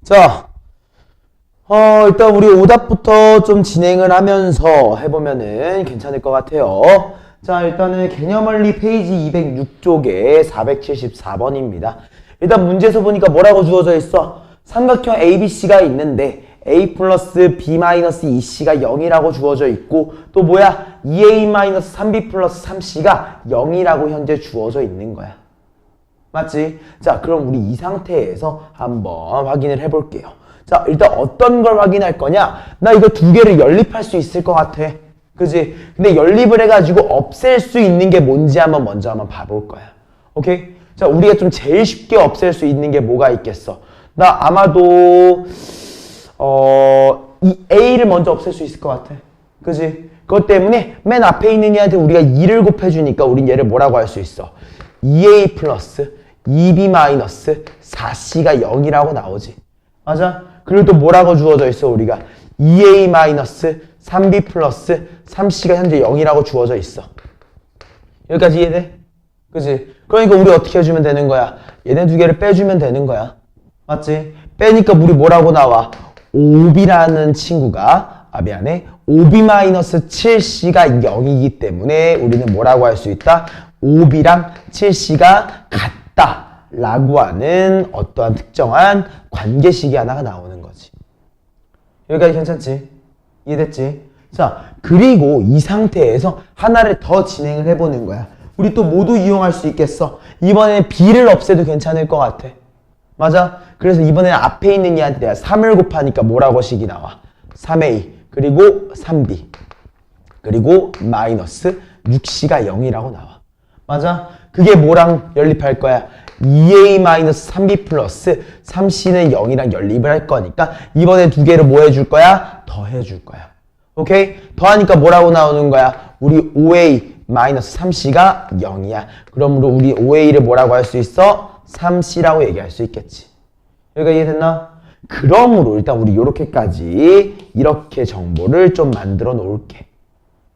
자, 일단 우리 오답부터 좀 진행을 하면서 해보면은 괜찮을 것 같아요. 자, 일단은 개념원리 페이지 206쪽에 474번입니다. 일단 문제에서 보니까 뭐라고 주어져 있어? 삼각형 ABC가 있는데 A 플러스 B 마이너스 2C가 0이라고 주어져 있고 또 뭐야? 2A 마이너스 3B 플러스 3C가 0이라고 현재 주어져 있는 거야. 맞지? 자, 그럼 우리 이 상태에서 한번 확인을 해볼게요. 자, 일단 어떤 걸 확인할 거냐? 나 이거 두 개를 연립할 수 있을 것 같아. 그지? 근데 연립을 해가지고 없앨 수 있는 게 뭔지 먼저 한번 봐볼 거야. 오케이? 자, 우리가 좀 제일 쉽게 없앨 수 있는 게 뭐가 있겠어? 나 아마도 이 A를 먼저 없앨 수 있을 것 같아. 그지? 그것 때문에 맨 앞에 있는 얘한테 우리가 2를 곱해주니까 우린 얘를 뭐라고 할 수 있어? 2A 플러스 2B 마이너스 4C가 0이라고 나오지. 맞아? 그리고 또 뭐라고 주어져 있어 우리가? 2A 마이너스 3B 플러스 3C가 현재 0이라고 주어져 있어. 여기까지 이해돼? 그지? 그러니까 우리 어떻게 해주면 되는 거야? 얘네 두 개를 빼주면 되는 거야. 맞지? 빼니까 우리 뭐라고 나와? 5B라는 친구가 미안해. 5B 마이너스 7C가 0이기 때문에 우리는 뭐라고 할 수 있다? 5B랑 7C가 같다 라고 하는 어떠한 특정한 관계식이 하나가 나오는 거지. 여기까지 괜찮지? 이해됐지? 자, 그리고 이 상태에서 하나를 더 진행을 해보는 거야. 우리 또 모두 이용할 수 있겠어. 이번에는 B를 없애도 괜찮을 것 같아. 맞아? 그래서 이번에는 앞에 있는 얘한테 내가 3을 곱하니까 뭐라고 식이 나와? 3A 그리고 3B 그리고 마이너스 6C가 0이라고 나와. 맞아? 그게 뭐랑 연립할 거야? 2A-3B 플러스 3C는 0이랑 연립을 할 거니까 이번에 두 개를 뭐 해줄 거야? 더해줄 거야. 오케이? 더하니까 뭐라고 나오는 거야? 우리 5A-3C가 0이야. 그러므로 우리 5A를 뭐라고 할 수 있어? 3C라고 얘기할 수 있겠지. 여기가 이해됐나? 그러므로 일단 우리 요렇게까지 이렇게 정보를 좀 만들어 놓을게.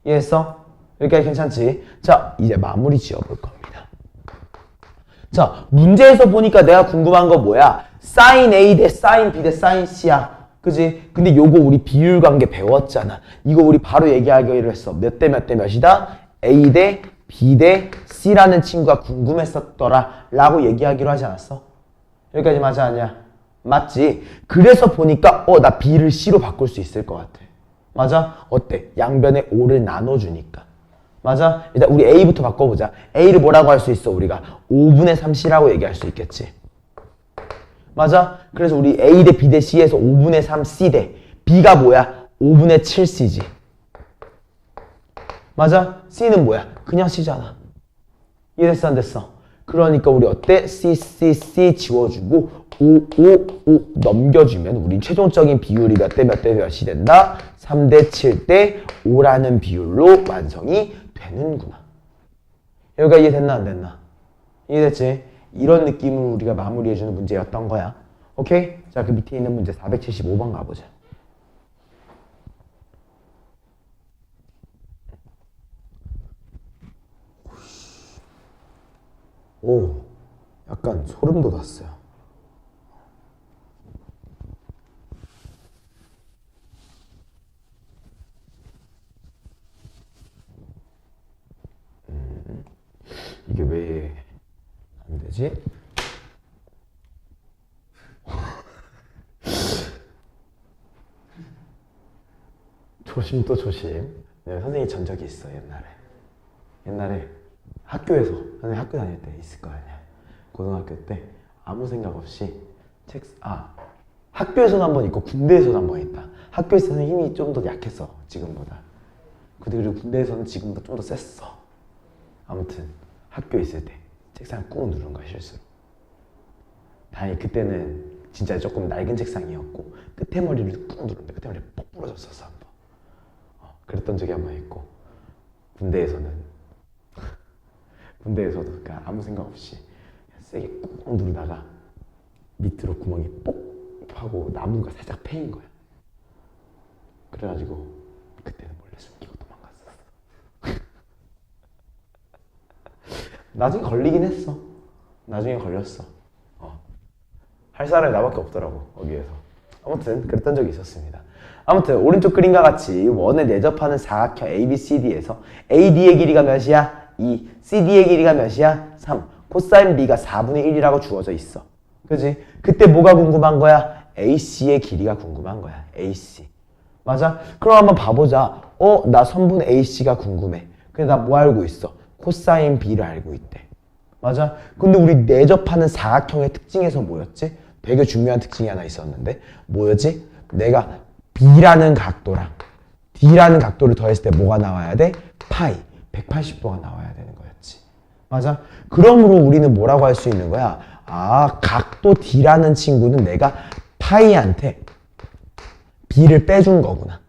이해했어? 여기까지 괜찮지? 자, 이제 마무리 지어볼 겁니다. 자, 문제에서 보니까 내가 궁금한 거 뭐야? sin A 대 sin B 대 sin C야. 그지? 근데 요거 우리 비율 관계 배웠잖아. 이거 우리 바로 얘기하기로 했어. 몇 대 몇 대 몇이다? A 대 B 대 C라는 친구가 궁금했었더라 라고 얘기하기로 하지 않았어? 여기까지 맞아 아니야? 맞지? 그래서 보니까 나 B를 C로 바꿀 수 있을 것 같아. 맞아? 어때? 양변에 5를 나눠주니까. 맞아? 일단 우리 A부터 바꿔보자. A를 뭐라고 할 수 있어? 우리가 5분의 3C라고 얘기할 수 있겠지. 맞아? 그래서 우리 A 대 B 대 C에서 5분의 3C 대 B가 뭐야? 5분의 7C지. 맞아? C는 뭐야? 그냥 C잖아. 이해됐어 안 됐어? 그러니까 우리 어때? C, C, C 지워주고 5, 5, 5 넘겨주면 우린 최종적인 비율이 몇 대 몇 대 몇이 된다? 3대 7대 5라는 비율로 완성이 되는구나. 여기가 이해됐나 안 됐나? 이해됐지? 이런 느낌으로 우리가 마무리해주는 문제였던 거야. 오케이? 자, 그 밑에 있는 문제 475번 가보자. 오, 약간 소름 돋았어요. 이게 왜 안 되지? 조심 또 조심. 네, 선생님이 전적이 있어 옛날에 학교에서 선생님 학교 다닐 때 있을 거 아니야. 고등학교 때 아무 생각 없이 학교에서도 한 번 있고 군대에서도 한 번 있다. 학교에서는 힘이 좀 더 약했어 지금보다. 그리고 군대에서는 지금보다 좀 더 셌어. 아무튼 학교에 있을 때 책상 꾹 누른 거야 실수로. 다행히 그때는 진짜 조금 낡은 책상이었고 끝에 머리를 꾹 누르는데 끝에 머리가 뻑 부러졌었어 한 번. 그랬던 적이 한 번 있고 군대에서도 그러니까 아무 생각 없이 세게 꾹 누르다가 밑으로 구멍이 뽁 하고 나무가 살짝 패인 거야. 그래가지고 그때는 몰래 숨기고 도망갔었어. 나중에 걸리긴 했어. 나중에 걸렸어. 할 사람이 나밖에 없더라고 거기에서. 아무튼 그랬던 적이 있었습니다. 아무튼 오른쪽 그림과 같이 원에 내접하는 사각형 ABCD에서 AD의 길이가 몇이야? 2, CD의 길이가 몇이야? 3, 코사인 B가 4분의 1이라고 주어져 있어. 그지? 그때 뭐가 궁금한 거야? AC의 길이가 궁금한 거야. AC. 맞아? 그럼 한번 봐보자. 나 선분 AC가 궁금해. 근데 나 뭐 알고 있어? 코사인 B를 알고 있대. 맞아? 근데 우리 내접하는 사각형의 특징에서 뭐였지? 되게 중요한 특징이 하나 있었는데 뭐였지? 내가 B라는 각도랑 D라는 각도를 더했을 때 뭐가 나와야 돼? 파이 180도가 나와야 되는 거였지. 맞아? 그러므로 우리는 뭐라고 할 수 있는 거야? 각도 D라는 친구는 내가 파이한테 B를 빼준 거구나.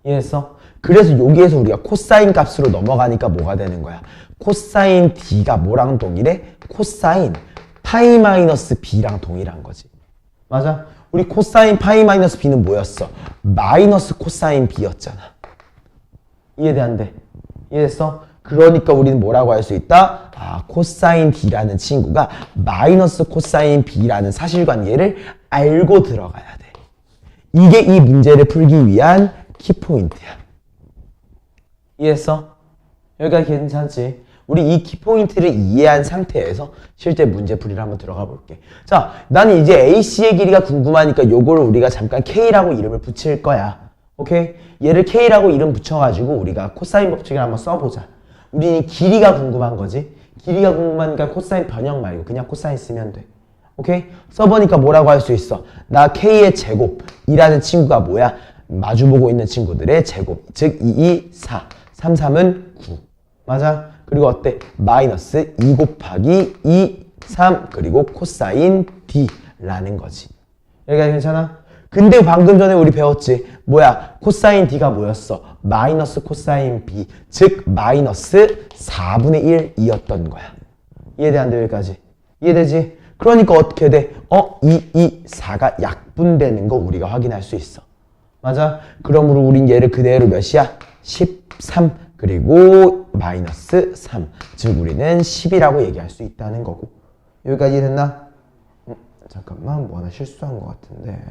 이해했어? 그래서 여기에서 우리가 코사인 값으로 넘어가니까 뭐가 되는 거야? 코사인 D가 뭐랑 동일해? 코사인 파이 마이너스 B랑 동일한 거지. 맞아? 우리 코사인 파이 마이너스 B는 뭐였어? 마이너스 코사인 B였잖아. 이해돼 안 돼? 이해됐어? 그러니까 우리는 뭐라고 할 수 있다? 코사인 D라는 친구가 마이너스 코사인 B라는 사실관계를 알고 들어가야 돼. 이게 이 문제를 풀기 위한 키포인트야. 이해했어? 여기까지 괜찮지? 우리 이 키포인트를 이해한 상태에서 실제 문제풀이를 한번 들어가 볼게. 자, 나는 이제 AC의 길이가 궁금하니까 요거를 우리가 잠깐 K라고 이름을 붙일 거야. 오케이? 얘를 K라고 이름 붙여가지고 우리가 코사인 법칙을 한번 써보자. 우리는 길이가 궁금한 거지. 길이가 궁금하니까 코사인 변형 말고 그냥 코사인 쓰면 돼. 오케이? 써보니까 뭐라고 할 수 있어? 나 K의 제곱이라는 친구가 뭐야? 마주보고 있는 친구들의 제곱. 즉 2, 2, 4. 3, 3은 9. 맞아? 그리고 어때? 마이너스 2 곱하기 2, 3 그리고 코사인 D라는 거지. 여기까지 괜찮아? 근데 방금 전에 우리 배웠지? 뭐야? 코사인 D가 뭐였어? 마이너스 코사인 B. 즉 마이너스 4분의 1이었던 거야. 이해돼 안 돼? 여기까지? 이해되지? 그러니까 어떻게 돼? 2, 4가 약분되는 거 우리가 확인할 수 있어. 맞아? 그러므로 우린 얘를 그대로 몇이야? 13 그리고 마이너스 3. 즉 우리는 10이라고 얘기할 수 있다는 거고. 여기까지 됐나? 잠깐만 뭐 하나 실수한 것 같은데.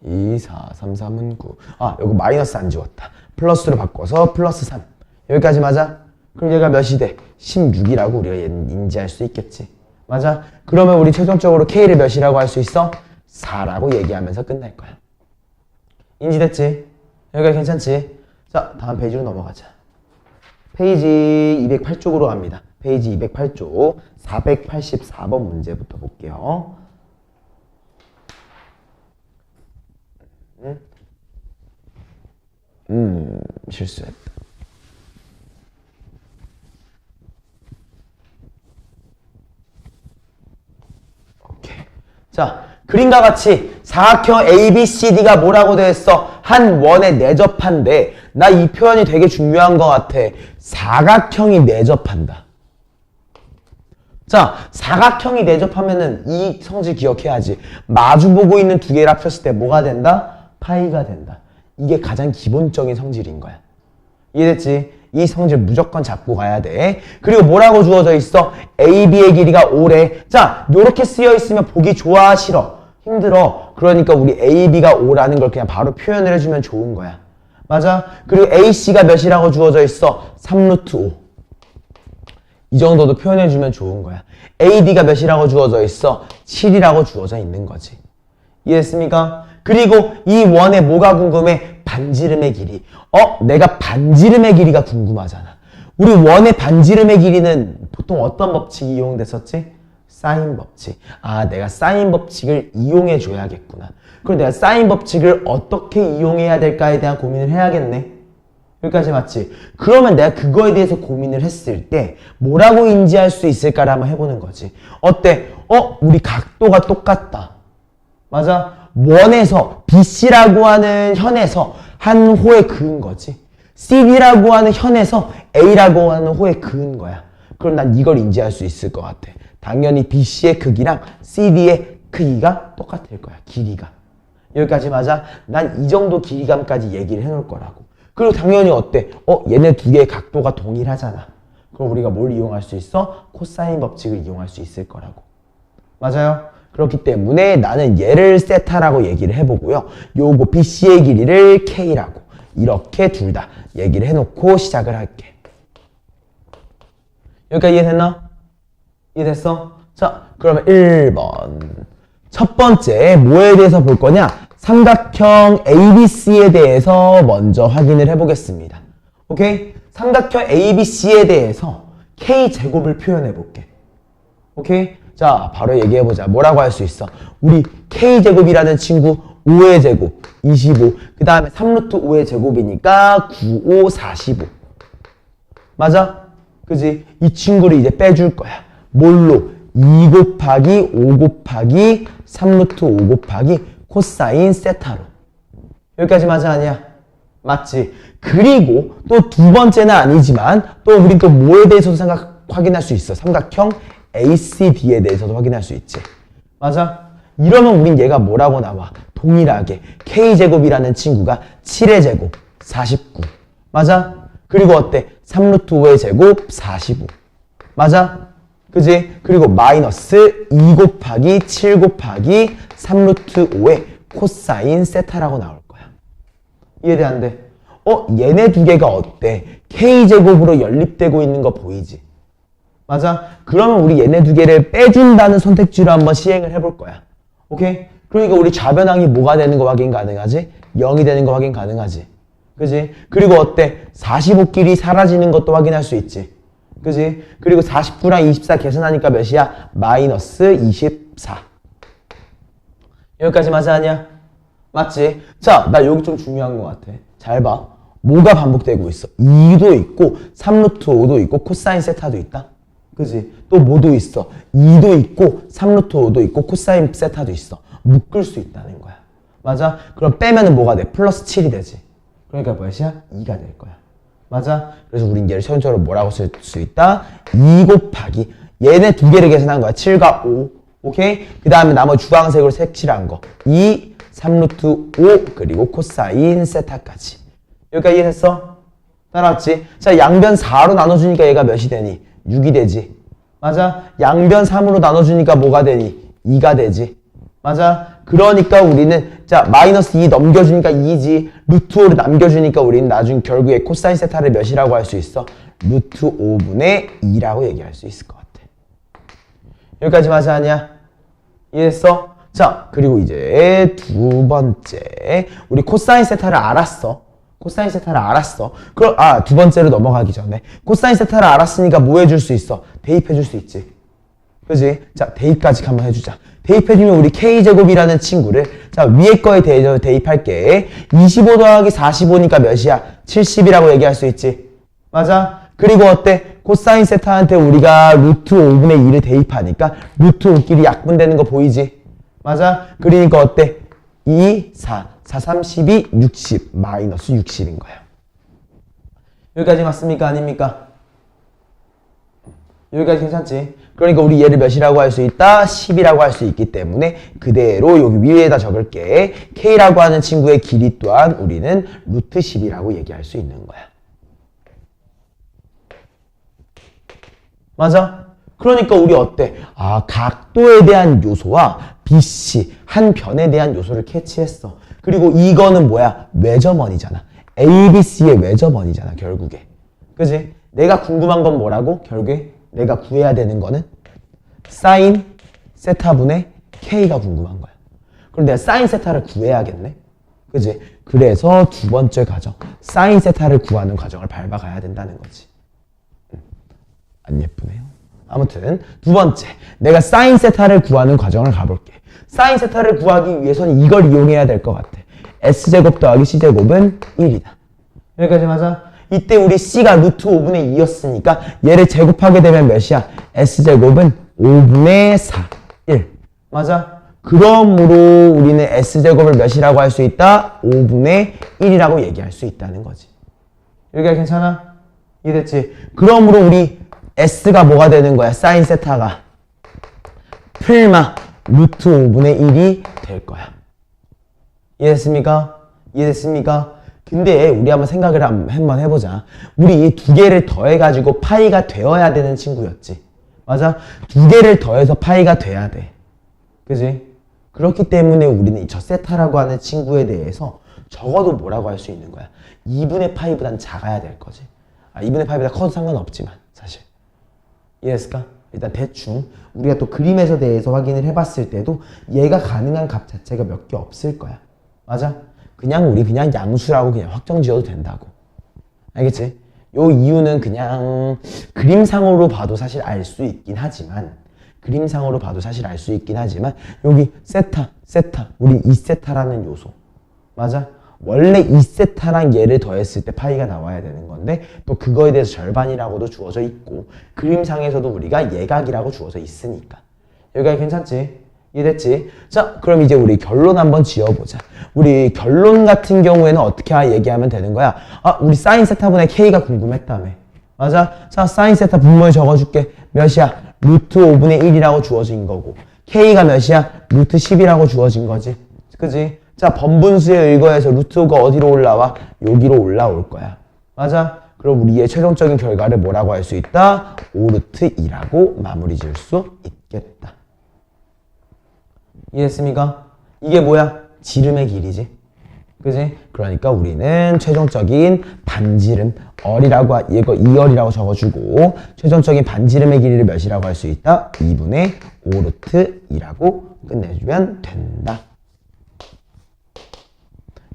2, 4, 3, 3은 9. 여기 마이너스 안 지웠다. 플러스로 바꿔서 플러스 3. 여기까지 맞아? 그럼 얘가 몇이 돼? 16이라고 우리가 인지할 수 있겠지. 맞아? 그러면 우리 최종적으로 K를 몇이라고 할 수 있어? 4라고 얘기하면서 끝날 거야. 인지됐지? 여기가 괜찮지? 자, 다음 페이지로 넘어가자. 페이지 208쪽으로 갑니다. 페이지 208쪽 484번 문제부터 볼게요. 실수했다. 오케이. 자, 그림과 같이 사각형 ABCD가 뭐라고 되어 있어? 한 원에 내접한데 나 이 표현이 되게 중요한 것 같아. 사각형이 내접한다. 자, 사각형이 내접하면은 이 성질 기억해야지. 마주보고 있는 두 개를 합쳤을 때 뭐가 된다? 파이가 된다. 이게 가장 기본적인 성질인 거야. 이해됐지? 이 성질 무조건 잡고 가야 돼. 그리고 뭐라고 주어져 있어? AB의 길이가 5래. 자, 요렇게 쓰여 있으면 보기 좋아, 싫어? 힘들어. 그러니까 우리 AB가 5라는 걸 그냥 바로 표현을 해주면 좋은 거야. 맞아? 그리고 AC가 몇이라고 주어져 있어? 3루트 5. 이 정도도 표현해주면 좋은 거야. AD가 몇이라고 주어져 있어? 7이라고 주어져 있는 거지. 이해했습니까? 그리고 이 원에 뭐가 궁금해? 반지름의 길이. 내가 반지름의 길이가 궁금하잖아. 우리 원의 반지름의 길이는 보통 어떤 법칙이 이용됐었지? 사인 법칙. 내가 사인 법칙을 이용해 줘야겠구나. 그럼 내가 사인 법칙을 어떻게 이용해야 될까에 대한 고민을 해야겠네. 여기까지 맞지? 그러면 내가 그거에 대해서 고민을 했을 때 뭐라고 인지할 수 있을까를 한번 해보는 거지. 어때? 우리 각도가 똑같다. 맞아? 원에서 BC라고 하는 현에서 한 호에 그은 거지. CD라고 하는 현에서 A라고 하는 호에 그은 거야. 그럼 난 이걸 인지할 수 있을 것 같아. 당연히 BC의 크기랑 CD의 크기가 똑같을 거야. 길이가. 여기까지 맞아? 난 이 정도 길이감까지 얘기를 해놓을 거라고. 그리고 당연히 어때? 얘네 두 개의 각도가 동일하잖아. 그럼 우리가 뭘 이용할 수 있어? 코사인 법칙을 이용할 수 있을 거라고. 맞아요? 그렇기 때문에 나는 얘를 세타라고 얘기를 해보고요. 요거 BC의 길이를 K라고 이렇게 둘 다 얘기를 해놓고 시작을 할게. 여기까지 이해됐나? 이해됐어? 자, 그러면 1번. 첫 번째 뭐에 대해서 볼 거냐? 삼각형 ABC에 대해서 먼저 확인을 해보겠습니다. 오케이? 삼각형 ABC에 대해서 K제곱을 표현해 볼게. 오케이? 자, 바로 얘기해 보자. 뭐라고 할 수 있어? 우리 K제곱이라는 친구 5의 제곱 25, 그 다음에 3루트 5의 제곱이니까 9, 5, 45. 맞아? 그지? 이 친구를 이제 빼줄 거야. 뭘로? 2 곱하기 5 곱하기 3루트 5 곱하기 코사인 세타로. 여기까지 맞아 아니야? 맞지? 그리고 또 두 번째는 아니지만 또 우린 또 뭐에 대해서도 확인할 수 있어. 삼각형 ACD에 대해서도 확인할 수 있지. 맞아? 이러면 우린 얘가 뭐라고 나와? 동일하게 K제곱이라는 친구가 7의 제곱 49. 맞아? 그리고 어때? 3루트 5의 제곱 45. 맞아? 그지? 그리고 마이너스 2 곱하기 7 곱하기 3루트 5의 코사인 세타라고 나올 거야. 이해돼 안 돼? 얘네 두 개가 어때? K제곱으로 연립되고 있는 거 보이지? 맞아? 그러면 우리 얘네 두 개를 빼준다는 선택지로 한번 시행을 해볼 거야. 오케이? 그러니까 우리 좌변항이 뭐가 되는 거 확인 가능하지? 0이 되는 거 확인 가능하지? 그지? 그리고 어때? 45끼리 사라지는 것도 확인할 수 있지. 그지? 그리고 49랑 24 계산하니까 몇이야? 마이너스 24. 여기까지 맞아 아니야? 맞지? 자, 나 여기 좀 중요한 것 같아. 잘 봐. 뭐가 반복되고 있어? 2도 있고 3루트 5도 있고 코사인 세타도 있다. 그지? 또 뭐도 있어? 2도 있고 3루트 5도 있고 코사인 세타도 있어. 묶을 수 있다는 거야. 맞아? 그럼 빼면은 뭐가 돼? 플러스 7이 되지. 그러니까 몇이야? 2가 될 거야. 맞아? 그래서 우린 얘를 현저로 뭐라고 쓸 수 있다? 2 곱하기 얘네 두 개를 계산한 거야. 7과 5. 오케이? 그 다음에 나머지 주황색으로 색칠한 거 2, 3루트 5 그리고 코사인 세타까지. 여기까지 이해했어? 따라왔지? 자, 양변 4로 나눠주니까 얘가 몇이 되니? 6이 되지. 맞아? 양변 3으로 나눠주니까 뭐가 되니? 2가 되지. 맞아? 그러니까 우리는 자 마이너스 2 넘겨주니까 2지. 루트 5를 남겨주니까 우리는 나중에 결국에 코사인 세타를 몇이라고 할 수 있어? 루트 5분의 2라고 얘기할 수 있을 것 같아. 여기까지 맞아 아니야? 이해했어? 자, 그리고 이제 두 번째 우리 코사인 세타를 알았어. 코사인 세타를 알았어. 그럼 두 번째로 넘어가기 전에 코사인 세타를 알았으니까 뭐 해줄 수 있어? 대입해줄 수 있지. 그지? 자, 대입까지 한번 해주자. 대입해주면 우리 K제곱이라는 친구를 자 위에 거에 대입할게. 25 더하기 45니까 몇이야? 70이라고 얘기할 수 있지. 맞아? 그리고 어때? 코사인 세타한테 우리가 루트 5분의 2를 대입하니까 루트 5끼리 약분되는 거 보이지? 맞아? 그러니까 어때? 2, 4, 4, 32, 60, 마이너스 60인 거야. 여기까지 맞습니까? 아닙니까? 여기까지 괜찮지? 그러니까 우리 얘를 몇이라고 할 수 있다? 10이라고 할 수 있기 때문에 그대로 여기 위에다 적을게. K라고 하는 친구의 길이 또한 우리는 루트 10이라고 얘기할 수 있는 거야. 맞아? 그러니까 우리 어때? 각도에 대한 요소와 BC, 한 변에 대한 요소를 캐치했어. 그리고 이거는 뭐야? 외접원이잖아. ABC의 외접원이잖아, 결국에. 그지? 내가 궁금한 건 뭐라고? 결국에 내가 구해야 되는 거는 사인 세타분의 K가 궁금한 거야. 그럼 내가 사인 세타를 구해야겠네. 그지? 그래서 두 번째 과정, 사인 세타를 구하는 과정을 밟아가야 된다는 거지. 안 예쁘네요. 아무튼 두 번째, 내가 사인 세타를 구하는 과정을 가볼게. 사인 세타를 구하기 위해서는 이걸 이용해야 될 것 같아. S제곱 더하기 C제곱은 1이다. 여기까지 맞아? 이때 우리 C가 루트 5분의 2였으니까 얘를 제곱하게 되면 몇이야? S제곱은 5분의 4, 1. 맞아? 그러므로 우리는 S제곱을 몇이라고 할 수 있다? 5분의 1이라고 얘기할 수 있다는 거지. 여기가 괜찮아? 이해됐지? 그러므로 우리 S가 뭐가 되는 거야? 사인 세타가 풀마 루트 5분의 1이 될 거야. 이해됐습니까? 이해됐습니까? 근데 우리 한번 생각을 한번 해보자. 우리 이 두 개를 더해가지고 파이가 되어야 되는 친구였지. 맞아? 두 개를 더해서 파이가 돼야 돼. 그지? 그렇기 때문에 우리는 저 세타라고 하는 친구에 대해서 적어도 뭐라고 할 수 있는 거야? 2분의 파이보단 작아야 될 거지. 2분의 파이보다 커도 상관없지만 사실. 이해했을까? 일단 대충 우리가 또 그림에서 대해서 확인을 해봤을 때도 얘가 가능한 값 자체가 몇 개 없을 거야. 맞아? 우리 그냥 양수라고 그냥 확정 지어도 된다고. 알겠지? 요 이유는 그냥 그림상으로 봐도 사실 알 수 있긴 하지만 여기 세타, 우리 2세타라는 요소. 맞아? 원래 2세타랑 얘를 더했을 때 파이가 나와야 되는 건데 또 그거에 대해서 절반이라고도 주어져 있고 그림상에서도 우리가 예각이라고 주어져 있으니까. 여기가 괜찮지? 이해됐지? 자, 그럼 이제 우리 결론 한번 지어보자. 우리 결론 같은 경우에는 어떻게 얘기하면 되는 거야? 우리 사인 세타분의 k가 궁금했다며. 맞아? 자, 사인 세타 분모에 적어줄게. 몇이야? 루트 5분의 1이라고 주어진 거고 k가 몇이야? 루트 10이라고 주어진 거지. 그지? 자, 번분수에 의거해서 루트 5가 어디로 올라와? 여기로 올라올 거야. 맞아? 그럼 우리의 최종적인 결과를 뭐라고 할 수 있다? 5루트 2라고 마무리 지을 수 있겠다. 이해했습니까? 이게 뭐야? 지름의 길이지. 그지? 그러니까 우리는 최종적인 반지름 얼이라고 이거 2얼이라고 적어주고 최종적인 반지름의 길이를 몇이라고 할 수 있다? 2분의 5루트 2라고 끝내주면 된다.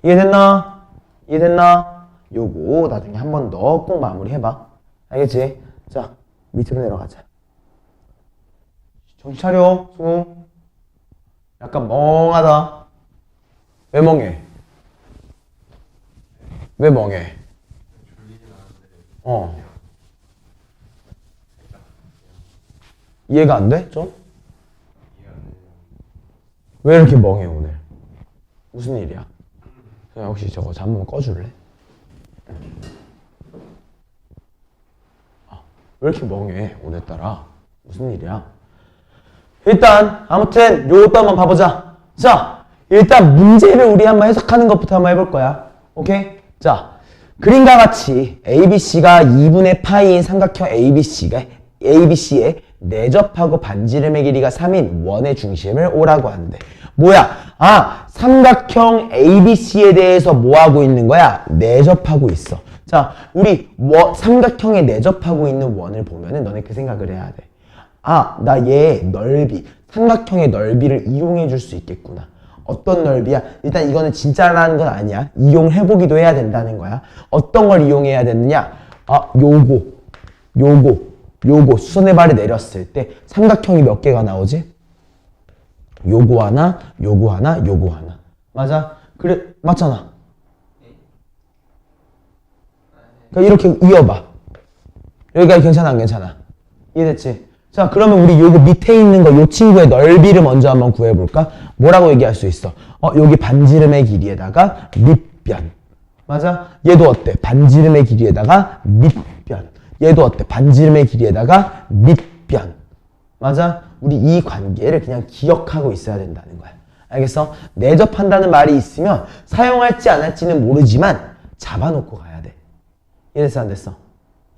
이해됐나? 요거 나중에 한 번 더 꼭 마무리해봐. 알겠지? 자, 밑으로 내려가자. 정신 차려, 승우. 약간 멍하다. 왜 멍해? 왜 멍해? 이해가 안 돼? 좀? 왜 이렇게 멍해 오늘? 무슨 일이야? 혹시 저거 잠깐 꺼줄래? 왜 이렇게 멍해 오늘따라? 무슨 일이야? 일단 아무튼 요것도 한번 봐보자. 자, 일단 문제를 우리 한번 해석하는 것부터 한번 해볼 거야. 오케이? 자, 그림과 같이 ABC가 2분의 파이인 삼각형 ABC에 내접하고 반지름의 길이가 3인 원의 중심을 O라고 하는데 뭐야? 삼각형 ABC에 대해서 뭐 하고 있는 거야? 내접하고 있어. 자, 우리 삼각형에 내접하고 있는 원을 보면은 너네 그 생각을 해야 돼. 나 얘 넓이, 삼각형의 넓이를 이용해 줄 수 있겠구나. 어떤 넓이야? 일단 이거는 진짜라는 건 아니야. 이용해보기도 해야 된다는 거야. 어떤 걸 이용해야 되느냐? 요거 수선의 발을 내렸을 때 삼각형이 몇 개가 나오지? 요거 하나. 맞아? 그래, 맞잖아. 그러니까 이렇게 이어봐. 여기까지 괜찮아, 안 괜찮아? 이해됐지? 자, 그러면 우리 요거 밑에 있는 거, 요 친구의 넓이를 먼저 한번 구해볼까? 뭐라고 얘기할 수 있어? 여기 반지름의 길이에다가 밑변. 맞아? 얘도 어때? 반지름의 길이에다가 밑변. 얘도 어때? 반지름의 길이에다가 밑변. 맞아? 우리 이 관계를 그냥 기억하고 있어야 된다는 거야. 알겠어? 내접한다는 말이 있으면 사용할지 안 할지는 모르지만 잡아놓고 가야 돼. 이해됐어? 안 됐어?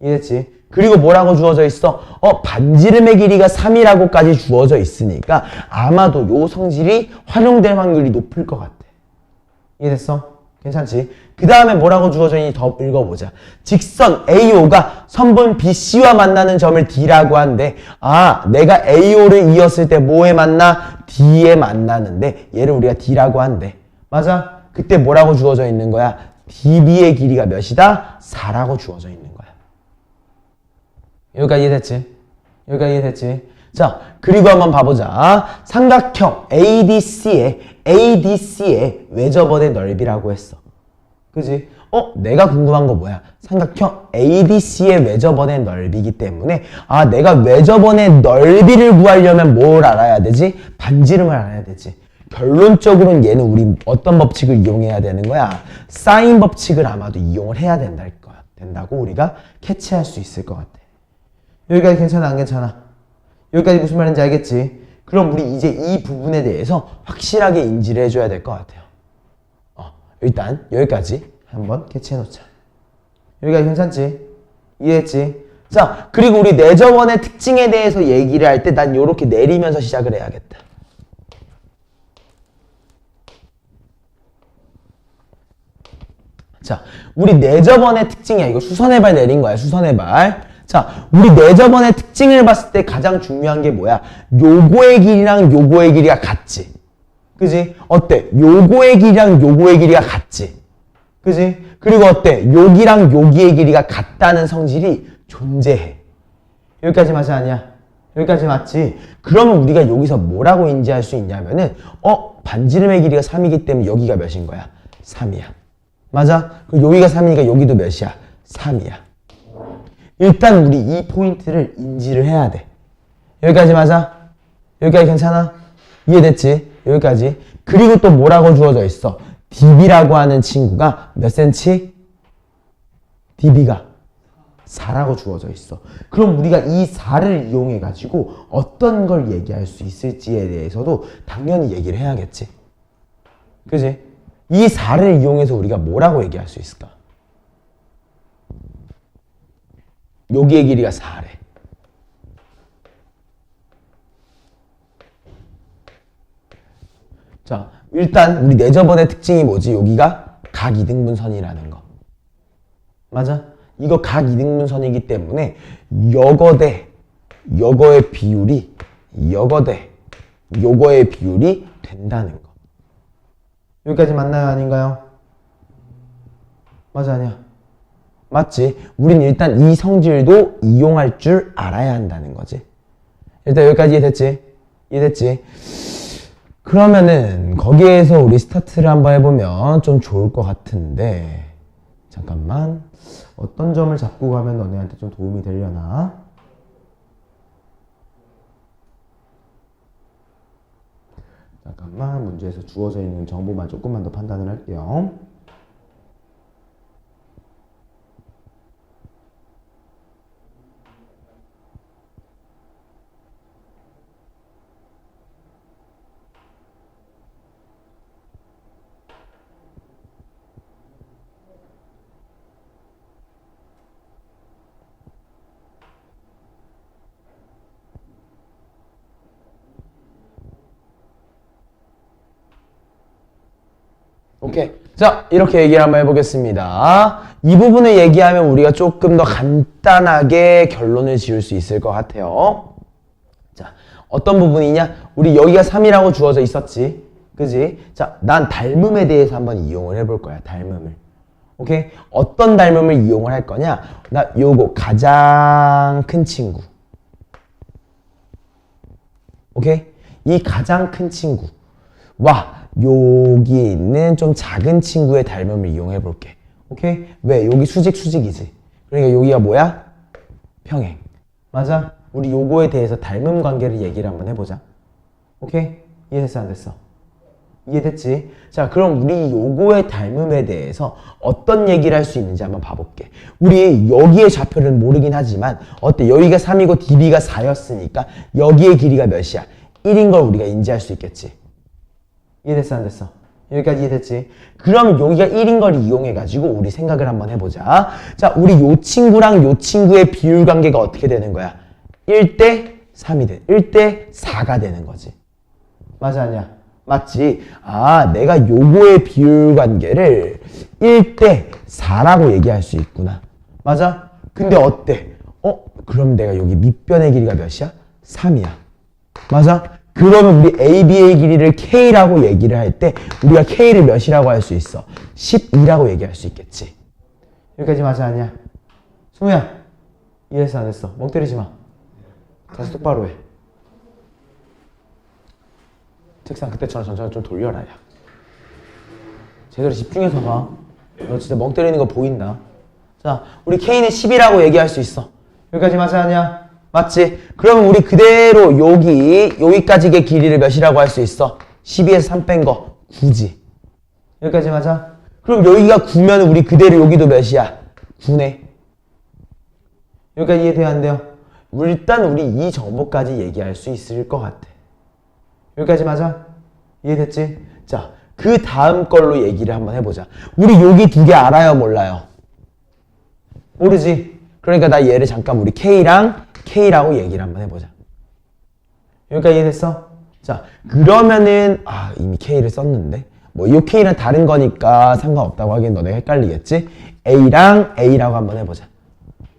이해됐지? 그리고 뭐라고 주어져 있어? 반지름의 길이가 3이라고까지 주어져 있으니까 아마도 요 성질이 활용될 확률이 높을 것 같아. 이해됐어? 괜찮지? 그 다음에 뭐라고 주어져 있니? 더 읽어보자. 직선 AO가 선분 BC와 만나는 점을 D라고 하는데 내가 AO를 이었을 때 뭐에 만나? D에 만나는데 얘를 우리가 D라고 한대. 맞아? 그때 뭐라고 주어져 있는 거야? DB의 길이가 몇이다? 4라고 주어져 있는 거야. 여기까지 이해됐지? 자, 그리고 한번 봐보자. 삼각형 ADC의 외접원의 넓이라고 했어. 그지? 내가 궁금한 거 뭐야? 삼각형 ADC의 외접원의 넓이기 때문에 내가 외접원의 넓이를 구하려면 뭘 알아야 되지? 반지름을 알아야 되지. 결론적으로는 얘는 우리 어떤 법칙을 이용해야 되는 거야? 사인 법칙을 아마도 이용을 해야 된다고 우리가 캐치할 수 있을 것 같아. 여기까지 괜찮아, 안 괜찮아? 여기까지 무슨 말인지 알겠지? 그럼 우리 이제 이 부분에 대해서 확실하게 인지를 해줘야 될 것 같아요. 일단 여기까지 한번 캐치해놓자. 여기까지 괜찮지? 이해했지? 자, 그리고 우리 내접원의 특징에 대해서 얘기를 할 때 난 요렇게 내리면서 시작을 해야겠다. 자, 우리 내저번의 특징이야. 이거 수선의 발 내린 거야. 수선의 발. 자, 우리 내저번의 특징을 봤을 때 가장 중요한 게 뭐야? 요거의 길이랑 요거의 길이가 같지. 그지? 어때? 요거의 길이랑 요거의 길이가 같지. 그지? 그리고 어때? 여기랑 여기의 길이가 같다는 성질이 존재해. 여기까지 맞아 아니야? 여기까지 맞지? 그러면 우리가 여기서 뭐라고 인지할 수 있냐면은 반지름의 길이가 3이기 때문에 여기가 몇인 거야? 3이야. 맞아? 그럼 여기가 3이니까 여기도 몇이야? 3이야. 일단 우리 이 포인트를 인지를 해야 돼. 여기까지 맞아? 여기까지 괜찮아? 이해됐지? 여기까지. 그리고 또 뭐라고 주어져 있어? db라고 하는 친구가 몇 cm? db가 4라고 주어져 있어. 그럼 우리가 이 4를 이용해 가지고 어떤 걸 얘기할 수 있을지에 대해서도 당연히 얘기를 해야겠지. 그지? 이 4를 이용해서 우리가 뭐라고 얘기할 수 있을까? 여기의 길이가 4래. 자, 일단 우리 내저번의 특징이 뭐지? 여기가 각이등분선이라는 거. 맞아? 이거 각이등분선이기 때문에 여거 대 여거의 비율이 요거의 비율이 된다는 거. 여기까지 맞나요? 아닌가요? 맞아 아니야? 맞지? 우린 일단 이 성질도 이용할 줄 알아야 한다는 거지. 일단 여기까지 이해됐지? 이해됐지? 그러면은 거기에서 우리 스타트를 한번 해보면 좀 좋을 것 같은데, 잠깐만, 어떤 점을 잡고 가면 너네한테 좀 도움이 되려나? 잠깐만, 문제에서 주어져 있는 정보만 조금만 더 판단을 할게요. 오케이. 자, 이렇게 얘기를 한번 해보겠습니다. 이 부분을 얘기하면 우리가 조금 더 간단하게 결론을 지을 수 있을 것 같아요. 자, 어떤 부분이냐? 우리 여기가 3이라고 주어져 있었지. 그지? 자, 난 닮음에 대해서 한번 이용을 해볼 거야. 닮음을. 오케이? 어떤 닮음을 이용을 할 거냐? 나 요거 가장 큰 친구. 오케이? 이 가장 큰 친구. 와. 여기 있는 좀 작은 친구의 닮음을 이용해 볼게. 오케이? 왜? 여기 수직이지. 그러니까 여기가 뭐야? 평행. 맞아? 우리 요거에 대해서 닮음 관계를 얘기를 한번 해보자. 오케이? 이해됐어? 안 됐어? 이해됐지? 자, 그럼 우리 요거의 닮음에 대해서 어떤 얘기를 할 수 있는지 한번 봐볼게. 우리 여기의 좌표는 모르긴 하지만 어때? 여기가 3이고 db가 4였으니까 여기의 길이가 몇이야? 1인 걸 우리가 인지할 수 있겠지. 이해됐어? 안 됐어? 여기까지 이해됐지? 그럼 여기가 1인 걸 이용해가지고 우리 생각을 한번 해보자. 자, 우리 요 친구랑 요 친구의 비율 관계가 어떻게 되는 거야? 1대 3이 돼. 1대 4가 되는 거지. 맞아, 아니야? 맞지? 아, 내가 요거의 비율 관계를 1대 4라고 얘기할 수 있구나. 맞아? 근데 어때? 그럼 내가 여기 밑변의 길이가 몇이야? 3이야. 맞아? 그러면 우리 AB의 길이를 K라고 얘기를 할 때 우리가 K를 몇이라고 할 수 있어? 12라고 얘기할 수 있겠지. 여기까지 맞아 아니야? 승우야, 이해했어 안 했어? 멍 때리지 마. 다시 똑바로 해. 책상 그때처럼 천천히 좀 돌려라. 야. 제대로 집중해서 봐. 너 진짜 멍 때리는 거 보인다. 자, 우리 K는 10이라고 얘기할 수 있어. 여기까지 맞아 아니야? 맞지? 그러면 우리 그대로 여기까지의 길이를 몇이라고 할 수 있어? 12에서 3 뺀 거 9지. 여기까지 맞아? 그럼 여기가 9면 우리 그대로 여기도 몇이야? 9네. 여기까지 이해돼요? 안 돼요? 일단 우리 이 정보까지 얘기할 수 있을 것 같아. 여기까지 맞아? 이해됐지? 자, 그 다음 걸로 얘기를 한번 해보자. 우리 여기 두 개 알아요? 몰라요? 모르지? 그러니까 나 얘를 잠깐 우리 K라고 얘기를 한번 해보자. 여기까지 이해됐어? 자, 그러면은 이미 K를 썼는데 뭐 이 K는 다른 거니까 상관없다고 하기엔 너네가 헷갈리겠지? A랑 A라고 한번 해보자.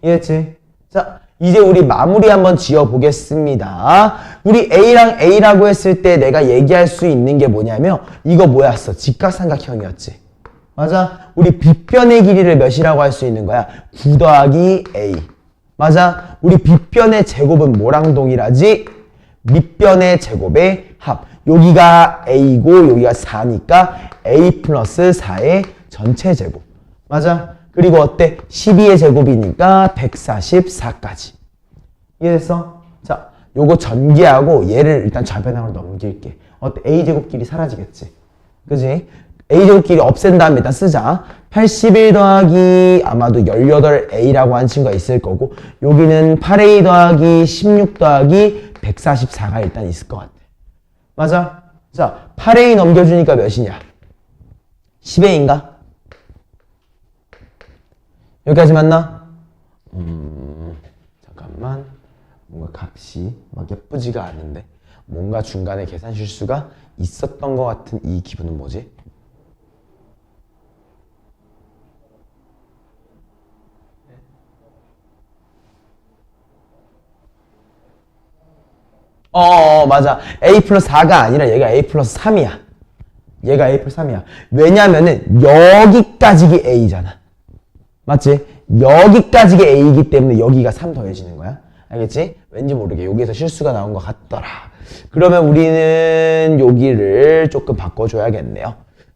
이해했지? 자, 이제 우리 마무리 한번 지어보겠습니다. 우리 A랑 A라고 했을 때 내가 얘기할 수 있는 게 뭐냐면 이거 뭐였어? 직각삼각형이었지. 맞아? 우리 빗변의 길이를 몇이라고 할 수 있는 거야? 9 더하기 A. 맞아? 우리 빗변의 제곱은 뭐랑 동일하지? 밑변의 제곱의 합. 여기가 A고 여기가 4니까 A 플러스 4의 전체 제곱. 맞아? 그리고 어때? 12의 제곱이니까 144까지. 이해됐어? 자, 요거 전개하고 얘를 일단 좌변항으로 넘길게. 어때? A제곱끼리 사라지겠지? 그지? A제곱끼리 없앤 다음에 일단 쓰자. 81 더하기 아마도 18A라고 한 친구가 있을 거고 여기는 8A 더하기 16 더하기 144가 일단 있을 것 같아. 맞아? 자, 8A 넘겨주니까 몇이냐? 10A인가? 여기까지 맞나? 잠깐만. 뭔가 값이 막 예쁘지가 않은데 뭔가 중간에 계산 실수가 있었던 것 같은 이 기분은 뭐지? 맞아. A 플러스 4가 아니라 얘가 A 플러스 3이야. 얘가 A 플러스 3이야. 왜냐면은 여기까지가 A잖아. 맞지? 여기까지가 A이기 때문에 여기가 3 더해지는 거야. 알겠지? 왠지 모르게 여기에서 실수가 나온 것 같더라. 그러면 우리는 여기를 조금 바꿔줘야겠네요.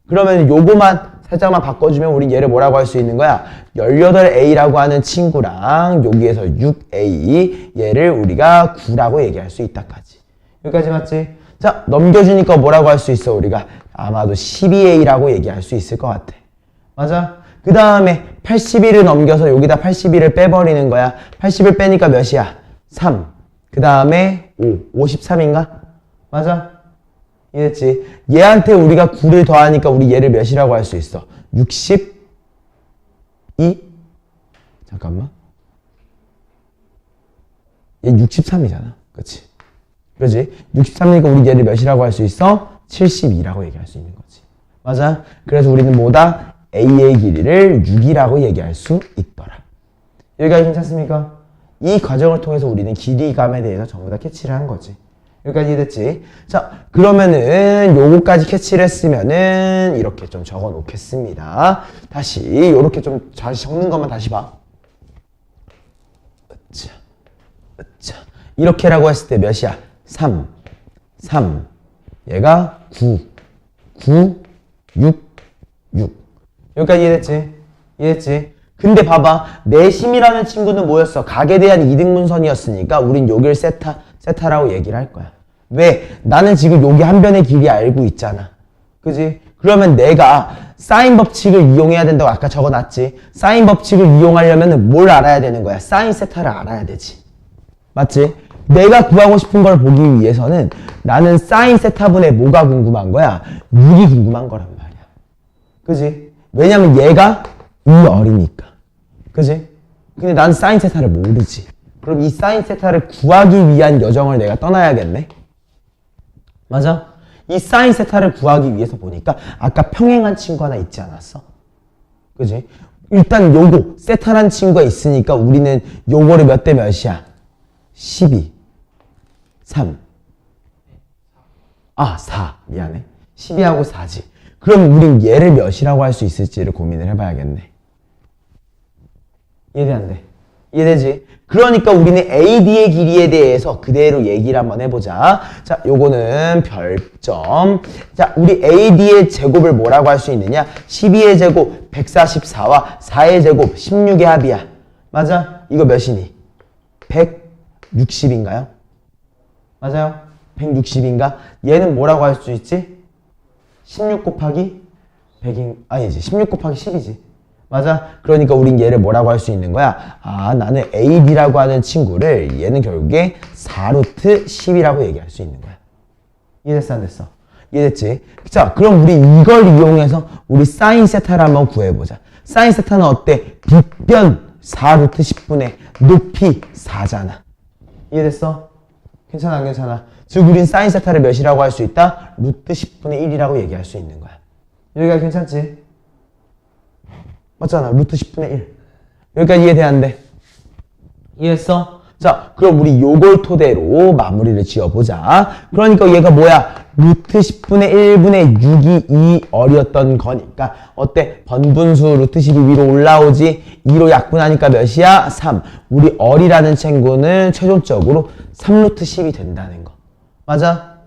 그러면 요거만 살짝만 바꿔주면 우린 얘를 뭐라고 할 수 있는 거야? 18A라고 하는 친구랑 여기에서 6A 얘를 우리가 9라고 얘기할 수 있다까지. 여기까지 맞지? 자, 넘겨주니까 뭐라고 할 수 있어? 우리가 아마도 12A라고 얘기할 수 있을 것 같아. 맞아? 그 다음에 81을 넘겨서 여기다 81을 빼버리는 거야. 80을 빼니까 몇이야? 3. 그 다음에 5. 53인가? 맞아? 이해했지? 얘한테 우리가 9를 더하니까 우리 얘를 몇이라고 할 수 있어? 62? 잠깐만. 얘 63이잖아. 그치? 그치? 63이니까 우리 얘를 몇이라고 할 수 있어? 72라고 얘기할 수 있는 거지. 맞아? 그래서 우리는 뭐다? A의 길이를 6이라고 얘기할 수 있더라. 여기까지 괜찮습니까? 이 과정을 통해서 우리는 길이감에 대해서 전부 다 캐치를 한 거지. 여기까지 이해됐지? 자, 그러면은 요거까지 캐치를 했으면은 이렇게 좀 적어 놓겠습니다. 다시 요렇게 좀 다시 적는 것만 다시 봐. 으차, 으차. 이렇게라고 했을 때 몇이야? 3, 3. 얘가 9, 9, 6, 6. 여기까지 이해됐지? 이해됐지? 근데 봐봐. 내심이라는 친구는 뭐였어? 각에 대한 이등분선이었으니까 우린 여길 세타라고 얘기를 할 거야. 왜? 나는 지금 여기 한 변의 길이 알고 있잖아. 그지? 그러면 내가 사인 법칙을 이용해야 된다고 아까 적어놨지? 사인 법칙을 이용하려면 뭘 알아야 되는 거야? 사인 세타를 알아야 되지. 맞지? 내가 구하고 싶은 걸 보기 위해서는 나는 사인 세타분의 뭐가 궁금한 거야? 6이 궁금한 거란 말이야. 그지? 왜냐면 얘가 2 어리니까. 그지? 근데 난 사인 세타를 모르지. 그럼 이 사인 세타를 구하기 위한 여정을 내가 떠나야겠네? 맞아? 이 사인 세타를 구하기 위해서 보니까 아까 평행한 친구 하나 있지 않았어? 그지? 일단 요거 세타란 친구가 있으니까 우리는 요거를 몇 대 몇이야? 12 3 4 미안해 12하고 4지. 그럼 우린 얘를 몇이라고 할 수 있을지를 고민을 해봐야겠네. 이해돼 안 돼? 이해되지? 그러니까 우리는 AD의 길이에 대해서 그대로 얘기를 한번 해보자. 자, 요거는 별점. 자, 우리 AD의 제곱을 뭐라고 할 수 있느냐? 12의 제곱 144와 4의 제곱 16의 합이야. 맞아? 이거 몇이니? 160인가요? 맞아요? 160인가? 얘는 뭐라고 할 수 있지? 16 곱하기 100인, 아니지. 16 곱하기 10이지. 맞아? 그러니까 우린 얘를 뭐라고 할 수 있는 거야? 나는 AB라고 하는 친구를 얘는 결국에 4루트 10이라고 얘기할 수 있는 거야. 이해됐어? 안 됐어? 이해됐지? 자, 그럼 우리 이걸 이용해서 우리 사인 세타를 한번 구해보자. 사인 세타는 어때? 빗변 4루트 10분의 높이 4잖아. 이해됐어? 괜찮아, 안 괜찮아? 즉, 우린 사인 세타를 몇이라고 할 수 있다? 루트 10분의 1이라고 얘기할 수 있는 거야. 여기가 괜찮지? 맞잖아. 루트 10분의 1. 여기까지 이해돼, 안 돼? 이해했어? 자, 그럼 우리 요걸 토대로 마무리를 지어보자. 그러니까 얘가 뭐야? 루트 10분의 1분의 6이 2얼이었던 거니까 어때? 번분수 루트 10이 위로 올라오지? 2로 약분하니까 몇이야? 3. 우리 얼이라는 친구는 최종적으로 3루트 10이 된다는 거. 맞아?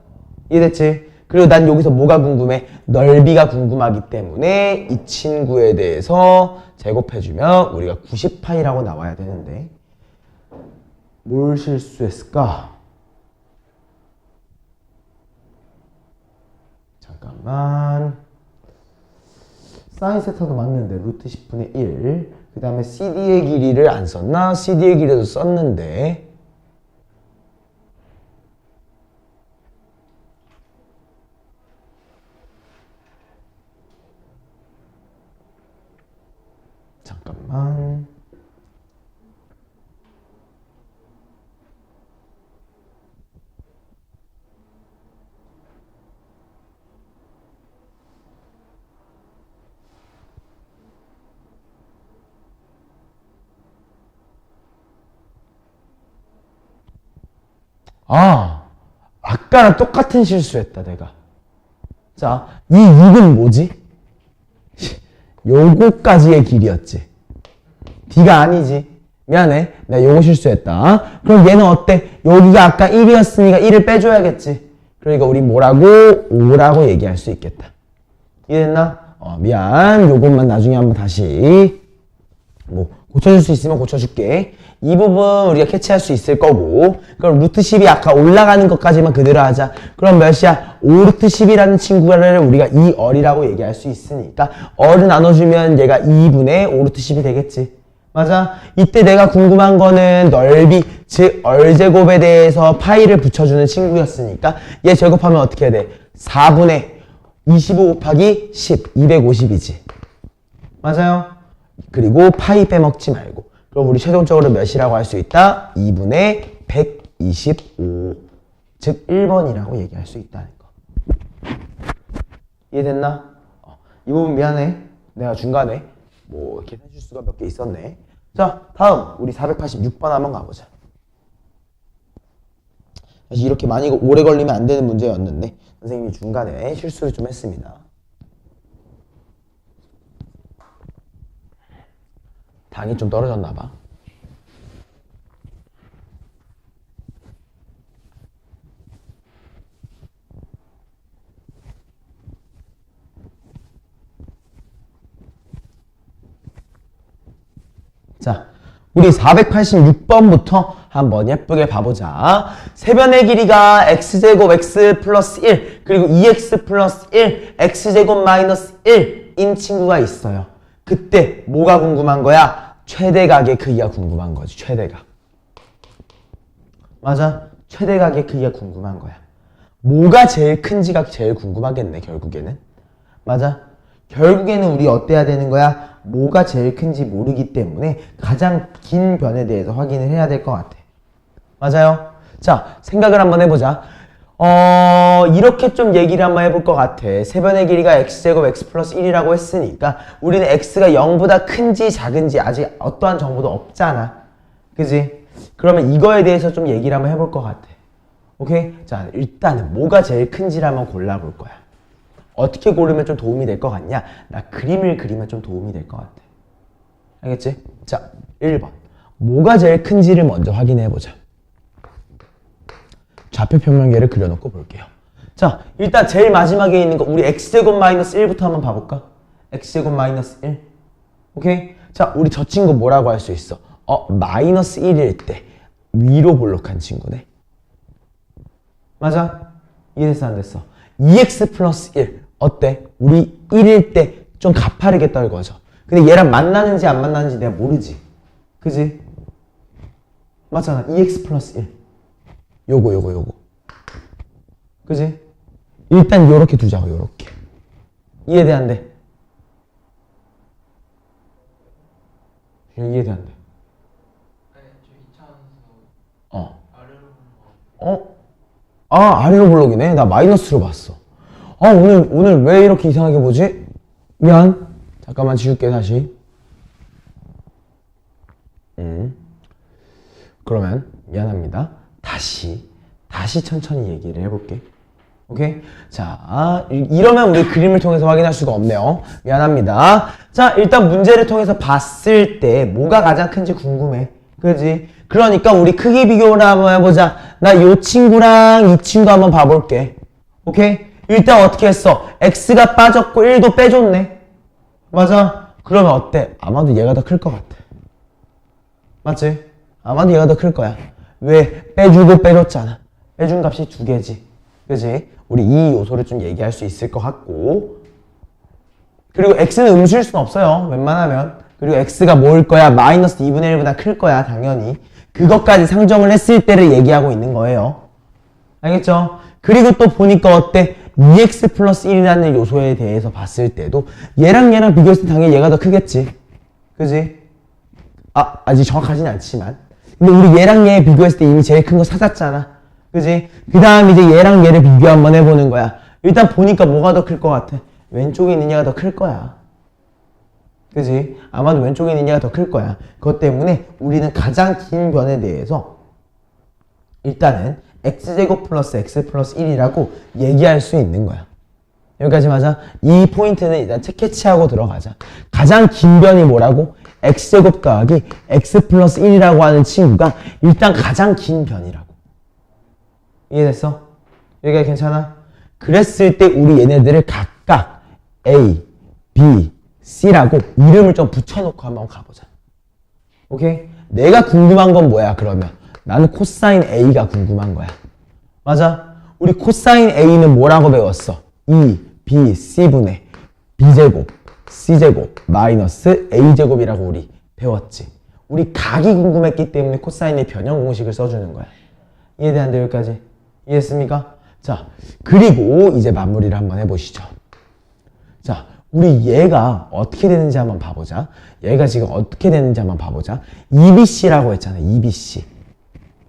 이해됐지? 그리고 난 여기서 뭐가 궁금해? 넓이가 궁금하기 때문에 이 친구에 대해서 제곱해주면 우리가 90파이라고 나와야 되는데 뭘 실수했을까? 잠깐만. 사인 세타도 맞는데 루트 10분의 1. 그 다음에 CD의 길이를 안 썼나? CD의 길이도 썼는데 잠깐만. 아까랑 똑같은 실수했다, 내가. 자, 이 6은 뭐지? 요거까지의 길이였지. D가 아니지. 미안해. 내가 요거 실수했다. 그럼 얘는 어때? 여기가 아까 1이었으니까 1을 빼줘야겠지. 그러니까 우리 뭐라고? 5라고 얘기할 수 있겠다. 이해됐나? 미안. 요것만 나중에 한번 다시 고쳐줄 수 있으면 고쳐줄게. 이 부분 우리가 캐치할 수 있을 거고. 그럼 루트 10이 아까 올라가는 것까지만 그대로 하자. 그럼 몇이야? 5루트 10이라는 친구를 우리가 2얼이라고 얘기할 수 있으니까 얼을 나눠주면 얘가 2분의 5루트 10이 되겠지. 맞아? 이때 내가 궁금한 거는 넓이, 즉 얼제곱에 대해서 파이를 붙여주는 친구였으니까 얘 제곱하면 어떻게 해야 돼? 4분의 25 곱하기 10, 250이지. 맞아요? 그리고 파이 빼먹지 말고. 그럼 우리 최종적으로 몇이라고 할 수 있다? 2분의 125. 즉 1번이라고 얘기할 수 있다는 거. 이해됐나? 이 부분 미안해. 내가 중간에 계산 실수가 몇 개 있었네. 자, 다음 우리 486번 한번 가보자. 사실 이렇게 많이 오래 걸리면 안 되는 문제였는데 선생님이 중간에 실수를 좀 했습니다. 당이 좀 떨어졌나 봐. 자, 우리 486번부터 한번 예쁘게 봐보자. 세변의 길이가 x제곱 x 플러스 1 그리고 2x 플러스 1 x제곱 마이너스 1인 친구가 있어요. 그때 뭐가 궁금한 거야? 최대각의 크기가 궁금한 거지. 최대각. 맞아? 최대각의 크기가 궁금한 거야. 뭐가 제일 큰지가 제일 궁금하겠네, 결국에는. 맞아? 결국에는 우리 어때야 되는 거야? 뭐가 제일 큰지 모르기 때문에 가장 긴 변에 대해서 확인을 해야 될 것 같아. 맞아요? 자, 생각을 한번 해보자. 이렇게 좀 얘기를 한번 해볼 것 같아. 세변의 길이가 x제곱 x 플러스 1이라고 했으니까 우리는 x가 0보다 큰지 작은지 아직 어떠한 정보도 없잖아. 그지? 그러면 이거에 대해서 좀 얘기를 한번 해볼 것 같아. 오케이? 자, 일단은 뭐가 제일 큰지를 한번 골라볼 거야. 어떻게 고르면 좀 도움이 될 것 같냐? 나 그림을 그리면 좀 도움이 될 것 같아. 알겠지? 자, 1번. 뭐가 제일 큰지를 먼저 확인해보자. 좌표 평면계를 그려놓고 볼게요. 자, 일단 제일 마지막에 있는 거 우리 x제곱 마이너스 1부터 한번 봐볼까? x제곱 마이너스 1. 오케이? 자, 우리 저 친구 뭐라고 할 수 있어? 마이너스 1일 때 위로 볼록한 친구네. 맞아? 이해됐어 안 됐어? 2x 플러스 1 어때? 우리 1일 때 좀 가파르게 떨궈져. 근데 얘랑 만나는지 안 만나는지 내가 모르지. 그지? 맞잖아. 2x 플러스 1 요거 그지? 일단 요렇게 두자고. 요렇게. 이해돼 안 돼? 이해돼 안 돼? 아래로 블록이네. 나 마이너스로 봤어. 오늘 왜 이렇게 이상하게 보지? 미안. 잠깐만 지울게 다시. 그러면 미안합니다. 다시 천천히 얘기를 해볼게. 오케이? 자, 이러면 우리 그림을 통해서 확인할 수가 없네요. 미안합니다. 자, 일단 문제를 통해서 봤을 때 뭐가 가장 큰지 궁금해. 그지? 그러니까 우리 크기 비교를 한번 해보자. 나 요 친구랑 이 친구 한번 봐볼게. 오케이? 일단 어떻게 했어? x가 빠졌고 1도 빼줬네. 맞아? 그러면 어때? 아마도 얘가 더 클 것 같아. 맞지? 아마도 얘가 더 클 거야. 왜? 빼주고 빼줬잖아. 빼준 값이 2개지. 그지? 우리 이 요소를 좀 얘기할 수 있을 것 같고. 그리고 x는 음수일 순 없어요. 웬만하면. 그리고 x가 뭐일 거야? 마이너스 2분의 1보다 클 거야. 당연히. 그것까지 상정을 했을 때를 얘기하고 있는 거예요. 알겠죠? 그리고 또 보니까 어때? 2x 플러스 1이라는 요소에 대해서 봤을 때도 얘랑 비교했을 때 당연히 얘가 더 크겠지. 그지? 아직 정확하진 않지만. 근데 우리 얘랑 얘 비교했을 때 이미 제일 큰 거 찾았잖아. 그지? 그 다음 이제 얘랑 얘를 비교 한번 해보는 거야. 일단 보니까 뭐가 더 클 것 같아? 왼쪽에 있는 얘가 더 클 거야. 그지? 아마도 왼쪽에 있는 얘가 더 클 거야. 그것 때문에 우리는 가장 긴 변에 대해서 일단은 x제곱 플러스 x 플러스 1이라고 얘기할 수 있는 거야. 여기까지 맞아? 이 포인트는 일단 캐치하고 들어가자. 가장 긴 변이 뭐라고? x제곱 더하기 x 플러스 1이라고 하는 친구가 일단 가장 긴 변이라고. 이해됐어? 여기가 괜찮아? 그랬을 때 우리 얘네들을 각각 A, B, C라고 이름을 좀 붙여놓고 한번 가보자. 오케이? 내가 궁금한 건 뭐야 그러면? 나는 코사인 A가 궁금한 거야. 맞아? 우리 코사인 A는 뭐라고 배웠어? 2B, C분의 B제곱, C제곱, 마이너스 A제곱이라고 우리 배웠지. 우리 각이 궁금했기 때문에 코사인의 변형 공식을 써주는 거야. 이해되는데 여기까지? 이해했습니까? 자, 그리고 이제 마무리를 한번 해보시죠. 자, 우리 얘가 어떻게 되는지 한번 봐보자. 얘가 지금 어떻게 되는지 한번 봐보자. EBC라고 했잖아. EBC.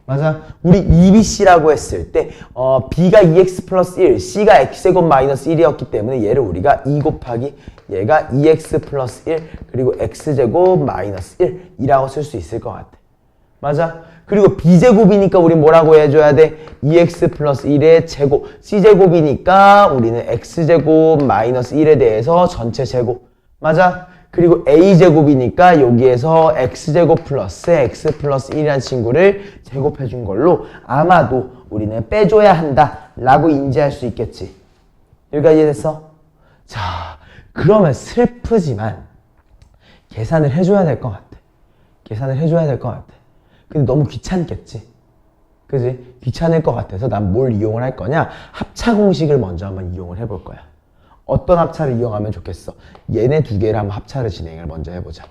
맞아? 우리 EBC라고 했을 때 B가 2x 플러스 1, C가 x제곱 마이너스 1이었기 때문에 얘를 우리가 2 곱하기 얘가 2x 플러스 1 그리고 x제곱 마이너스 1이라고 쓸 수 있을 것 같아. 맞아? 그리고 B제곱이니까 우리 뭐라고 해줘야 돼? 2x 플러스 1의 제곱. C제곱이니까 우리는 x제곱 마이너스 1에 대해서 전체 제곱. 맞아? 그리고 A제곱이니까 여기에서 x제곱 플러스 x 플러스 1이라는 친구를 제곱해준 걸로 아마도 우리는 빼줘야 한다 라고 인지할 수 있겠지. 여기까지 이해됐어? 자, 그러면 슬프지만 계산을 해줘야 될 것 같아. 계산을 해줘야 될 것 같아. 근데 너무 귀찮겠지? 그지? 귀찮을 것 같아서 난 뭘 이용을 할 거냐? 합차 공식을 먼저 한번 이용을 해볼 거야. 어떤 합차를 이용하면 좋겠어? 얘네 두 개를 한번 합차를 진행을 먼저 해보자.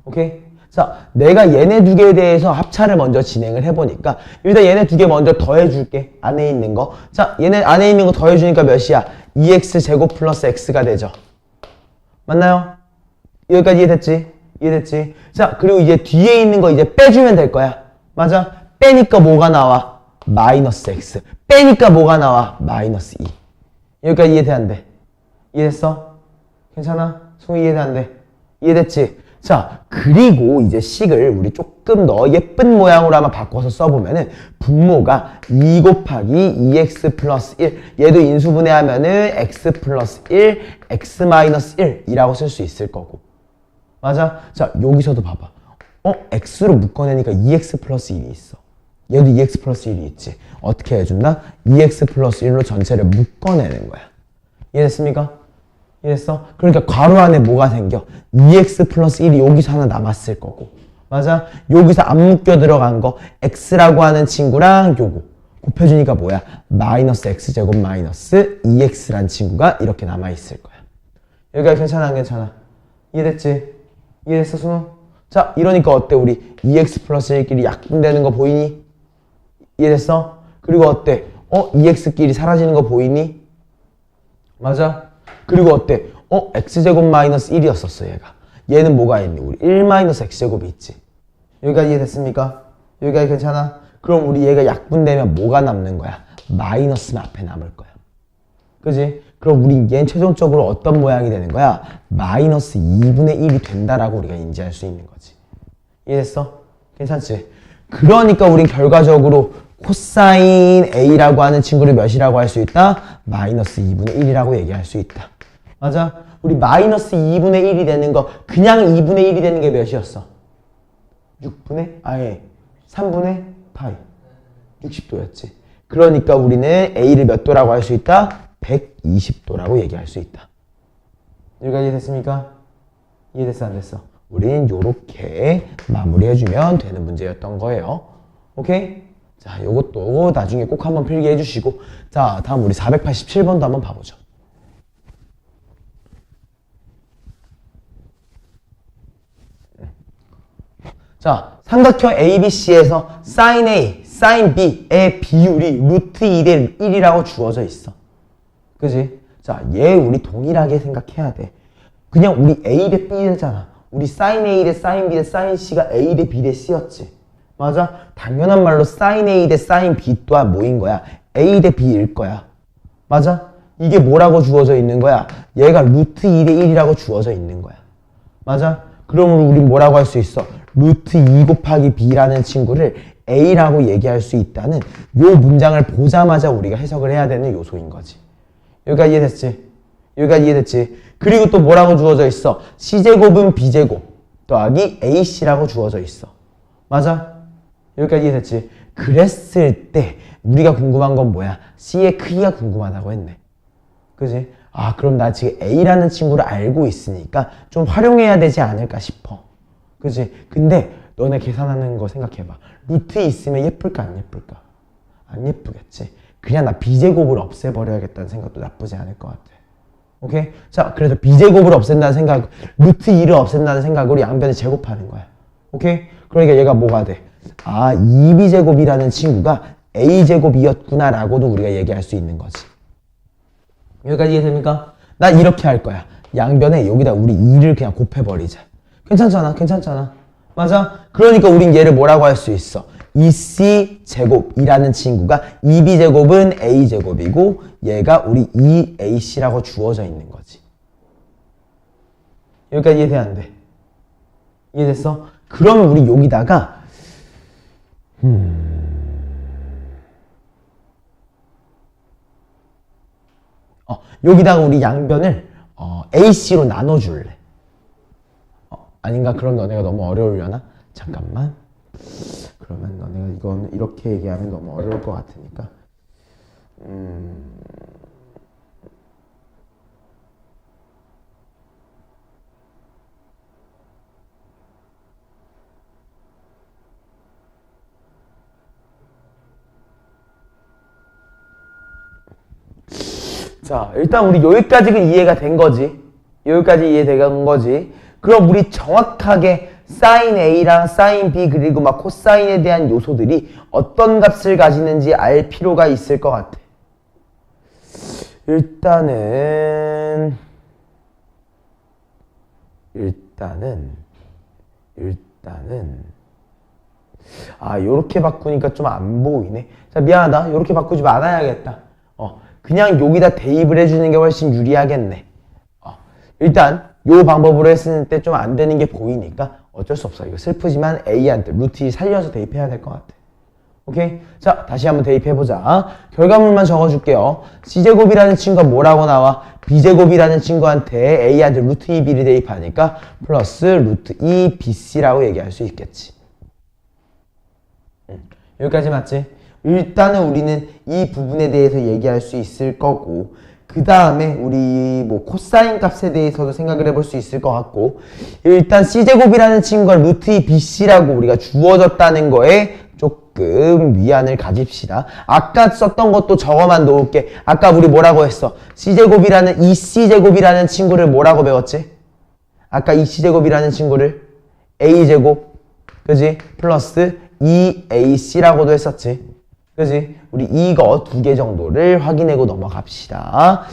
오케이? 자, 내가 얘네 두 개에 대해서 합차를 먼저 진행을 해보니까 일단 얘네 두 개 먼저 더해줄게. 안에 있는 거. 자, 얘네 안에 있는 거 더해주니까 몇이야? 2x 제곱 플러스 x가 되죠. 맞나요? 여기까지 이해됐지? 이해됐지? 자, 그리고 이제 뒤에 있는 거 이제 빼주면 될 거야. 맞아? 빼니까 뭐가 나와? 마이너스 x. 빼니까 뭐가 나와? 마이너스 2. 여기까지 이해돼 안 돼? 이해됐어? 괜찮아? 송이 이해돼 안 돼? 이해됐지? 자, 그리고 이제 식을 우리 조금 더 예쁜 모양으로 한번 바꿔서 써보면은 분모가 2 곱하기 2x 플러스 1 얘도 인수분해하면은 x 플러스 1 x 마이너스 1이라고 쓸 수 있을 거고. 맞아? 자, 여기서도 봐봐. x로 묶어내니까 2x 플러스 1이 있어. 얘도 2x 플러스 1이 있지. 어떻게 해준다? 2x 플러스 1로 전체를 묶어내는 거야. 이해됐습니까? 이해됐어? 그러니까 괄호 안에 뭐가 생겨? 2x 플러스 1이 여기서 하나 남았을 거고. 맞아? 여기서 안 묶여 들어간 거 x라고 하는 친구랑 요거 곱해주니까 뭐야? 마이너스 x제곱 마이너스 2x란 친구가 이렇게 남아있을 거야. 여기가 괜찮아 안 괜찮아? 이해됐지? 이해됐어 순우? 자, 이러니까 어때? 우리 2x 플러스 1끼리 약분되는 거 보이니? 이해됐어? 그리고 어때? 2x끼리 사라지는 거 보이니? 맞아? 그리고 어때? x제곱 마이너스 1이었었어 얘가. 얘는 뭐가 있니? 우리 1 마이너스 x제곱이 있지. 여기까지 이해됐습니까? 여기까지 괜찮아? 그럼 우리 얘가 약분되면 뭐가 남는 거야? 마이너스만 앞에 남을 거야. 그지? 그럼 우린 얘는 최종적으로 어떤 모양이 되는 거야? 마이너스 2분의 1이 된다라고 우리가 인지할 수 있는 거지. 이해됐어? 괜찮지? 그러니까 우린 결과적으로 코사인 A라고 하는 친구를 몇이라고 할 수 있다? 마이너스 2분의 1이라고 얘기할 수 있다. 맞아? 우리 마이너스 2분의 1이 되는 거 그냥 2분의 1이 되는 게 몇이었어? 3분의 파이 60도였지. 그러니까 우리는 A를 몇 도라고 할 수 있다? 120도라고 얘기할 수 있다. 여기까지 이해됐습니까? 이해됐어 안 됐어? 우린 요렇게 마무리해주면 되는 문제였던 거예요. 오케이? 자, 요것도 나중에 꼭 한번 필기해 주시고. 자, 다음 우리 487번도 한번 봐보죠. 자, 삼각형 ABC에서 sin A, sin B의 비율이 루트 2대 1이라고 주어져 있어. 그지? 자, 얘 우리 동일하게 생각해야 돼. 그냥 우리 A 대 B잖아. 우리 sin A 대 sin B 대 sin C가 A 대 B 대 C였지. 맞아? 당연한 말로 sin A 대 sin B 또한 뭐인 거야? A 대 B일 거야. 맞아? 이게 뭐라고 주어져 있는 거야? 얘가 루트 2대 1이라고 주어져 있는 거야. 맞아? 그러면 우린 뭐라고 할 수 있어? 루트 2 곱하기 B라는 친구를 A라고 얘기할 수 있다는 요 문장을 보자마자 우리가 해석을 해야 되는 요소인 거지. 여기까지 이해됐지? 여기까지 이해됐지? 그리고 또 뭐라고 주어져 있어? C제곱은 B제곱 더하기 AC라고 주어져 있어. 맞아? 여기까지 이해됐지? 그랬을 때 우리가 궁금한 건 뭐야? C의 크기가 궁금하다고 했네. 그지? 아, 그럼 나 지금 A라는 친구를 알고 있으니까 좀 활용해야 되지 않을까 싶어. 그지? 근데 너네 계산하는 거 생각해봐. 루트 있으면 예쁠까 안 예쁠까? 안 예쁘겠지? 그냥 나 B제곱을 없애버려야겠다는 생각도 나쁘지 않을 것 같아. 오케이? 자, 그래서 B제곱을 없앤다는 생각, 루트 2를 없앤다는 생각으로 양변을 제곱하는 거야. 오케이? 그러니까 얘가 뭐가 돼? 아, 2B제곱이라는 친구가 A제곱이었구나 라고도 우리가 얘기할 수 있는 거지. 여기까지 이해됩니까? 나 이렇게 할 거야. 양변에 여기다 우리 2를 그냥 곱해버리자. 괜찮잖아. 괜찮잖아. 맞아? 그러니까 우린 얘를 뭐라고 할 수 있어? 2C제곱이라는 친구가 2B제곱은 A제곱이고 얘가 우리 2AC라고 주어져 있는 거지. 여기까지 이해돼 안 돼? 이해됐어? 그러면 우리 여기다가 여기다가 우리 양변을 AC로 나눠줄래. 아닌가? 그럼 너네가 너무 어려우려나? 잠깐만. 그러면 너네가 이건 이렇게 얘기하면 너무 어려울 것 같으니까. 자, 일단 우리 여기까지는 이해가 된 거지. 여기까지 이해된 거지. 그럼 우리 정확하게 sin A랑 sin B 그리고 막 코사인에 대한 요소들이 어떤 값을 가지는지 알 필요가 있을 것 같아. 일단은 요렇게 바꾸니까 좀 안 보이네. 자, 미안하다. 요렇게 바꾸지 말아야겠다. 그냥 여기다 대입을 해주는 게 훨씬 유리하겠네. 일단 요 방법으로 했을 때 좀 안 되는 게 보이니까 어쩔 수 없어. 이거 슬프지만 A한테 루트 2 살려서 대입해야 될 것 같아. 오케이? 자, 다시 한번 대입해보자. 결과물만 적어줄게요. C제곱이라는 친구가 뭐라고 나와? B제곱이라는 친구한테 A한테 루트 2B를 대입하니까 플러스 루트 2BC라고 얘기할 수 있겠지. 여기까지 맞지? 일단은 우리는 이 부분에 대해서 얘기할 수 있을 거고, 그 다음에 우리 뭐 코사인 값에 대해서도 생각을 해볼 수 있을 것 같고, 일단 C제곱이라는 친구가 루트 2BC라고 우리가 주어졌다는 거에 조금 위안을 가집시다. 아까 썼던 것도 저거만 놓을게. 아까 우리 뭐라고 했어? C제곱이라는 이 C제곱이라는 친구를 뭐라고 배웠지? 아까 이 C제곱이라는 친구를 A제곱, 그지? 플러스 2AC라고도 했었지. 그지? 우리 이거 두 개 정도를 확인하고 넘어갑시다.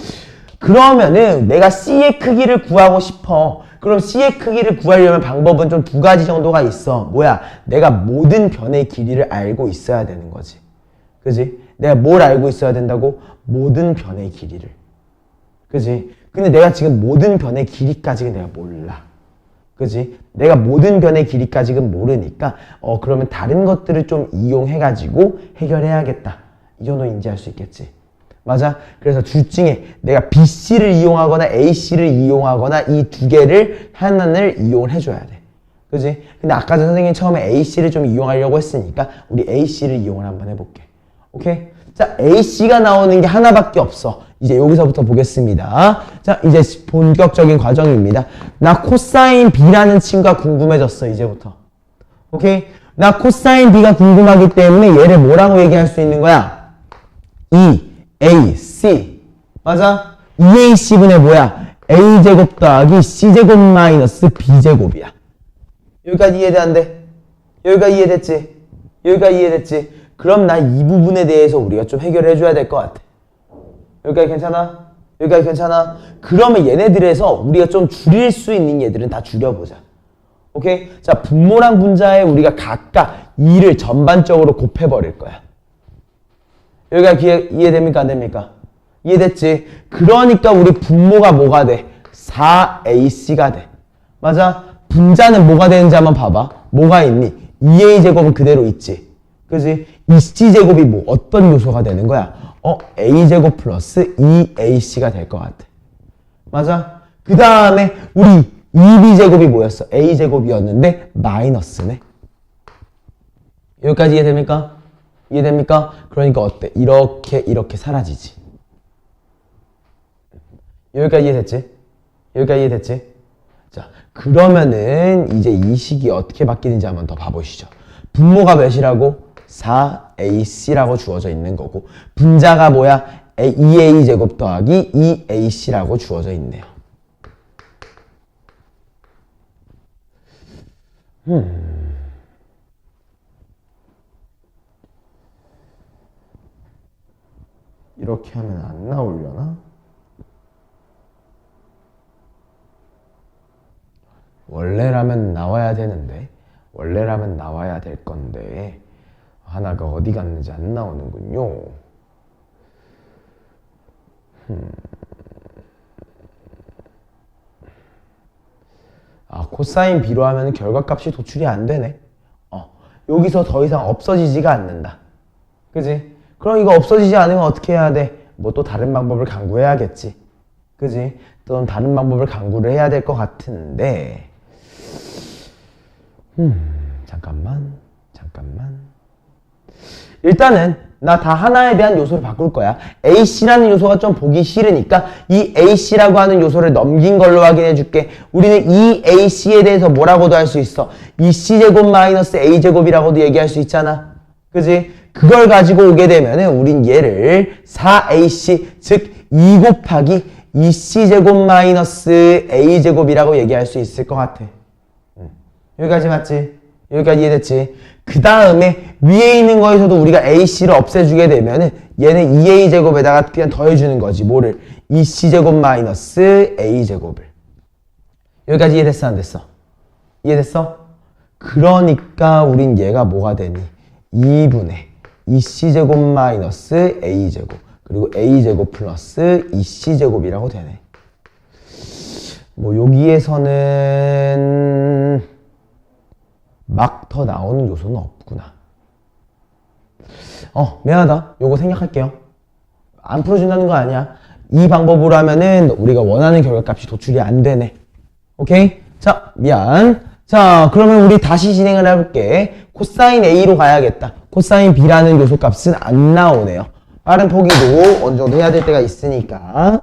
그러면은 내가 C의 크기를 구하고 싶어. 그럼 C의 크기를 구하려면 방법은 좀 두 가지 정도가 있어. 뭐야? 내가 모든 변의 길이를 알고 있어야 되는 거지. 그지? 내가 뭘 알고 있어야 된다고? 모든 변의 길이를. 그지? 근데 내가 지금 모든 변의 길이까지는 내가 몰라. 그지? 내가 모든 변의 길이까지는 모르니까 그러면 다른 것들을 좀 이용해가지고 해결해야겠다. 이 정도 인지할 수 있겠지. 맞아? 그래서 둘 중에 내가 BC를 이용하거나 AC를 이용하거나 이 두 개를 하나를 이용을 해줘야 돼. 그지? 근데 아까 전 선생님이 처음에 AC를 좀 이용하려고 했으니까 우리 AC를 이용을 한번 해볼게. 오케이? 자, AC가 나오는 게 하나밖에 없어. 이제 여기서부터 보겠습니다. 자, 이제 본격적인 과정입니다. 나 코사인 B라는 친구가 궁금해졌어, 이제부터. 오케이? 나 코사인 B가 궁금하기 때문에 얘를 뭐라고 얘기할 수 있는 거야? EAC. 맞아? EAC분의 뭐야? A제곱 더하기 C제곱 마이너스 B제곱이야. 여기까지 이해돼안돼? 여기까지 이해됐지? 여기까지 이해됐지? 그럼 나 이 부분에 대해서 우리가 좀 해결해 줘야 될 것 같아. 여기까지 괜찮아? 여기까지 괜찮아? 그러면 얘네들에서 우리가 좀 줄일 수 있는 얘들은 다 줄여보자. 오케이? 자, 분모랑 분자에 우리가 각각 2를 전반적으로 곱해버릴 거야. 여기까지 이해됩니까? 안 됩니까? 이해됐지? 그러니까 우리 분모가 뭐가 돼? 4AC가 돼. 맞아? 분자는 뭐가 되는지 한번 봐봐. 뭐가 있니? 2A제곱은 그대로 있지. 그지? 이 C제곱이 뭐 어떤 요소가 되는 거야? A제곱 플러스 2AC가 될 것 같아. 맞아? 그 다음에 우리 2B제곱이 뭐였어? A제곱이었는데 마이너스네. 여기까지 이해됩니까? 이해됩니까? 그러니까 어때? 이렇게 사라지지. 여기까지 이해됐지? 여기까지 이해됐지? 자, 그러면은 이제 이 식이 어떻게 바뀌는지 한번 더 봐보시죠. 분모가 몇이라고? 4AC라고 주어져 있는 거고 분자가 뭐야? 2A제곱 더하기 2AC라고 주어져 있네요. 이렇게 하면 안 나오려나? 원래라면 나와야 되는데 원래라면 나와야 될 건데 하나가 어디 갔는지 안 나오는군요. 아, 코사인 B로 하면 결과값이 도출이 안 되네. 여기서 더 이상 없어지지가 않는다. 그지? 그럼 이거 없어지지 않으면 어떻게 해야 돼? 뭐 또 다른 방법을 강구해야겠지. 그지? 또 다른 방법을 강구를 해야 될 것 같은데 잠깐만 일단은 나 다 하나에 대한 요소를 바꿀 거야. AC라는 요소가 좀 보기 싫으니까 이 AC라고 하는 요소를 넘긴 걸로 확인해 줄게. 우리는 이 AC에 대해서 뭐라고도 할 수 있어. 이 C제곱 마이너스 A제곱이라고도 얘기할 수 있잖아. 그지? 그걸 가지고 오게 되면은 우린 얘를 4AC 즉 2 곱하기 2C제곱 마이너스 A제곱이라고 얘기할 수 있을 것 같아. 여기까지 맞지? 여기까지 이해됐지? 그 다음에 위에 있는 거에서도 우리가 AC를 없애주게 되면은 얘는 2A제곱에다가 그냥 더해주는 거지. 뭐를? 2C제곱 마이너스 A제곱을. 여기까지 이해됐어? 안 됐어? 이해됐어? 그러니까 우린 얘가 뭐가 되니? 2분의 2C제곱 마이너스 A제곱 그리고 A제곱 플러스 2C제곱이라고 되네. 뭐 여기에서는 막 더 나오는 요소는 없구나. 미안하다. 요거 생략할게요. 안 풀어준다는 거 아니야. 이 방법으로 하면은 우리가 원하는 결과값이 도출이 안 되네. 오케이? 자, 미안. 자, 그러면 우리 다시 진행을 해볼게. 코사인 A로 가야겠다. 코사인 B라는 요소값은 안 나오네요. 빠른 포기도 어느 정도 해야 될 때가 있으니까.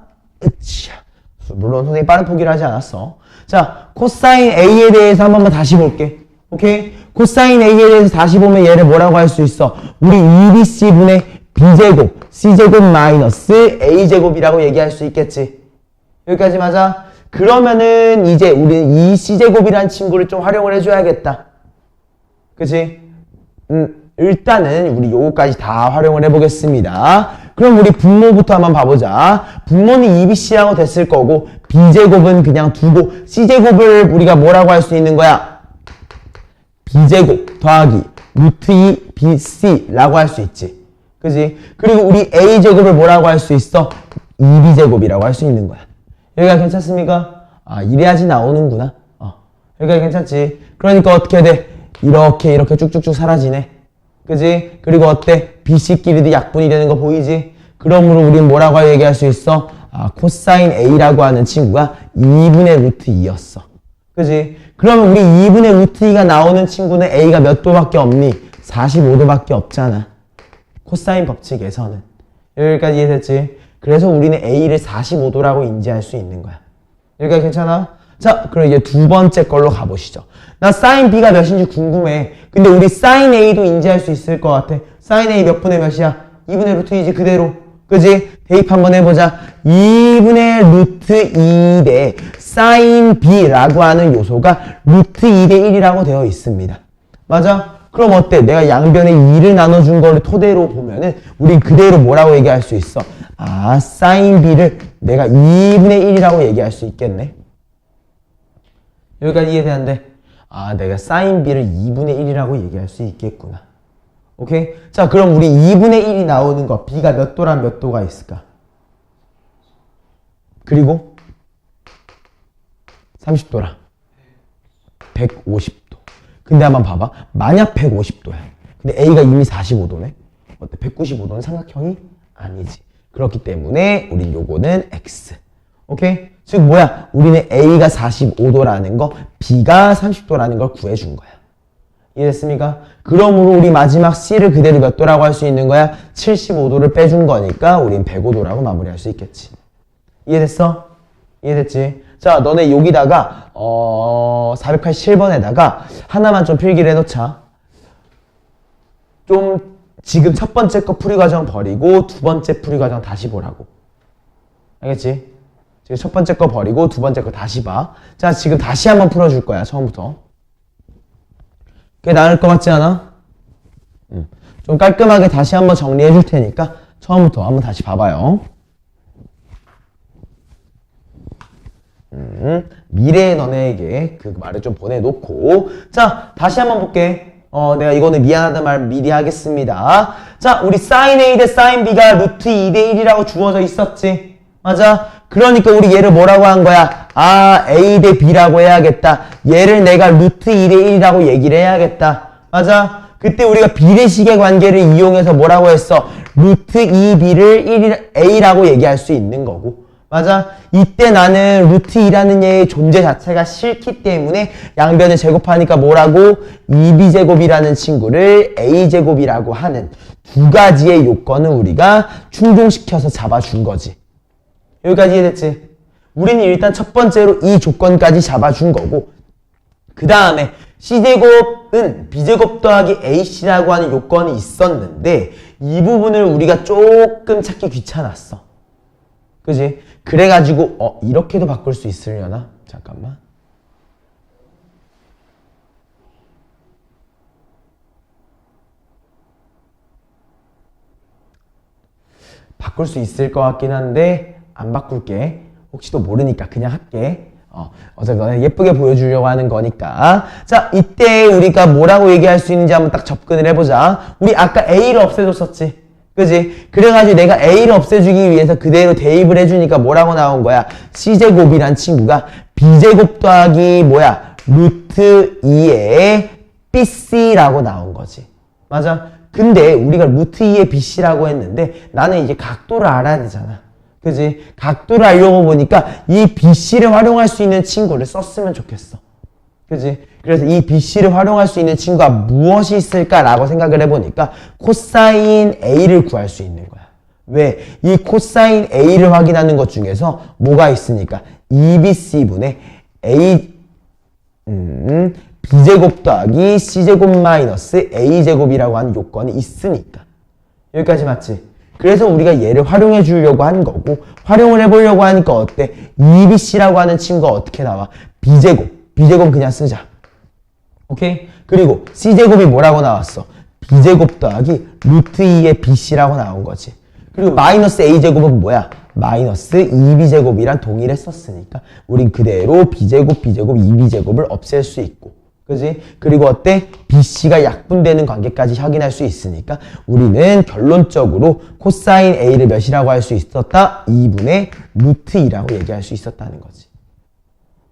물론 선생님이 빠른 포기를 하지 않았어. 자, 코사인 A에 대해서 한 번만 다시 볼게. 오케이? 코사인 A에 대해서 다시 보면 얘를 뭐라고 할 수 있어? 우리 2BC분의 B제곱, C제곱 마이너스 A제곱이라고 얘기할 수 있겠지. 여기까지 맞아? 그러면은 이제 우리는 이 C제곱이라는 친구를 좀 활용을 해줘야겠다. 그치? 일단은 우리 요거까지 다 활용을 해보겠습니다. 그럼 우리 분모부터 한번 봐보자. 분모는 2BC라고 됐을 거고 B제곱은 그냥 두고 C제곱을 우리가 뭐라고 할 수 있는 거야? B제곱 더하기 루트 2BC라고 할 수 있지. 그지? 그리고 우리 A제곱을 뭐라고 할 수 있어? 2b제곱이라고 할 수 있는 거야. 여기가 괜찮습니까? 아, 이래야지 나오는구나. 여기가 괜찮지. 그러니까 어떻게 돼? 이렇게 쭉쭉쭉 사라지네. 그지? 그리고 어때? BC끼리도 약분이 되는 거 보이지? 그러므로 우린 뭐라고 얘기할 수 있어? 아, 코사인 A라고 하는 친구가 2분의 루트 2였어. 그지? 그러면 우리 2분의 루트 2가 나오는 친구는 A가 몇 도밖에 없니? 45도밖에 없잖아. 코사인 법칙에서는. 여기까지 이해됐지? 그래서 우리는 A를 45도라고 인지할 수 있는 거야. 여기까지 괜찮아? 자, 그럼 이제 두 번째 걸로 가보시죠. 나 사인 B가 몇인지 궁금해. 근데 우리 사인 A도 인지할 수 있을 것 같아. 사인 A 몇 분의 몇이야? 2분의 루트 2지 그대로. 그지? 대입 한번 해보자. 2분의 루트 2 대 사인 B라고 하는 요소가 루트 2 대 1이라고 되어 있습니다. 맞아? 그럼 어때? 내가 양변에 2를 나눠준 거를 토대로 보면은 우린 그대로 뭐라고 얘기할 수 있어? 아, 사인 B를 내가 2분의 1이라고 얘기할 수 있겠네. 여기까지 이해되는데, 아, 내가 사인 B를 2분의 1이라고 얘기할 수 있겠구나. 오케이? 자, 그럼 우리 2분의 1이 나오는 거, B가 몇 도란 몇 도가 있을까? 그리고 30도라. 150도. 근데 한번 봐봐. 만약 150도야. 근데 A가 이미 45도네. 어때? 195도는 삼각형이 아니지. 그렇기 때문에 우린 요거는 X. 오케이? 즉 뭐야? 우리는 A가 45도라는 거, B가 30도라는 걸 구해준 거야. 이해됐습니까? 그러므로 우리 마지막 C를 그대로 몇 도라고 할 수 있는 거야? 75도를 빼준 거니까 우린 105도라고 마무리할 수 있겠지. 이해됐어? 이해됐지? 자, 너네 여기다가 487번에다가 하나만 좀 필기를 해놓자. 좀 지금 첫 번째 거 풀이 과정 버리고 두 번째 풀이 과정 다시 보라고. 알겠지? 지금 첫 번째 거 버리고 두 번째 거 다시 봐. 자, 지금 다시 한번 풀어줄 거야, 처음부터. 그게 나을 것 같지 않아? 좀 깔끔하게 다시 한번 정리해 줄 테니까 처음부터 한번 다시 봐봐요. 미래의 너네에게 그 말을 좀 보내놓고, 자, 다시 한번 볼게. 내가 이거는 미안하다 말 미리 하겠습니다. 자, 우리 sin A 대 sin B가 루트 2 대 1이라고 주어져 있었지. 맞아? 그러니까 우리 얘를 뭐라고 한 거야? 아, A 대 B라고 해야겠다. 얘를 내가 루트 2 대 1이라고 얘기를 해야겠다. 맞아? 그때 우리가 비례식의 관계를 이용해서 뭐라고 했어? 루트 2B를 A라고 얘기할 수 있는 거고. 맞아? 이때 나는 루트 2라는 얘의 존재 자체가 싫기 때문에 양변을 제곱하니까 뭐라고? 2b제곱이라는 친구를 a제곱이라고 하는 두 가지의 요건을 우리가 충족시켜서 잡아준 거지. 여기까지 이해됐지? 우리는 일단 첫 번째로 이 조건까지 잡아준 거고, 그 다음에 c제곱은 b제곱 더하기 ac라고 하는 요건이 있었는데 이 부분을 우리가 조금 찾기 귀찮았어. 그지? 그래가지고 이렇게도 바꿀 수 있으려나? 잠깐만. 바꿀 수 있을 것 같긴 한데 안 바꿀게. 혹시 또 모르니까 그냥 할게. 어차피 너네 예쁘게 보여주려고 하는 거니까. 자, 이때 우리가 뭐라고 얘기할 수 있는지 한번 딱 접근을 해보자. 우리 아까 A를 없애줬었지. 그지? 그래가지고 내가 A를 없애주기 위해서 그대로 대입을 해주니까 뭐라고 나온 거야? C제곱이란 친구가 B제곱 더하기 뭐야? 루트 2의 BC라고 나온 거지. 맞아? 근데 우리가 루트 2의 BC라고 했는데 나는 이제 각도를 알아야 되잖아. 그지? 각도를 알려고 보니까 이 BC를 활용할 수 있는 친구를 썼으면 좋겠어. 그지? 그래서 이 BC를 활용할 수 있는 친구가 무엇이 있을까라고 생각을 해보니까 코사인 A를 구할 수 있는 거야. 왜? 이 코사인 A를 확인하는 것 중에서 뭐가 있으니까 2BC분의 A B제곱 더하기 C제곱 마이너스 A제곱이라고 하는 요건이 있으니까. 여기까지 맞지? 그래서 우리가 얘를 활용해 주려고 한 거고, 활용을 해보려고 하니까 어때? 2BC라고 하는 친구가 어떻게 나와? B제곱 그냥 쓰자. 오케이? 그리고 C제곱이 뭐라고 나왔어? B제곱 더하기 루트 2의 BC라고 나온 거지. 그리고 마이너스 A제곱은 뭐야? 마이너스 2B제곱이란 동일했었으니까 우린 그대로 B제곱, 2B제곱을 없앨 수 있고. 그지? 그리고 어때? BC가 약분되는 관계까지 확인할 수 있으니까 우리는 결론적으로 코사인 A를 몇이라고 할 수 있었다? 2분의 루트 2라고 얘기할 수 있었다는 거지.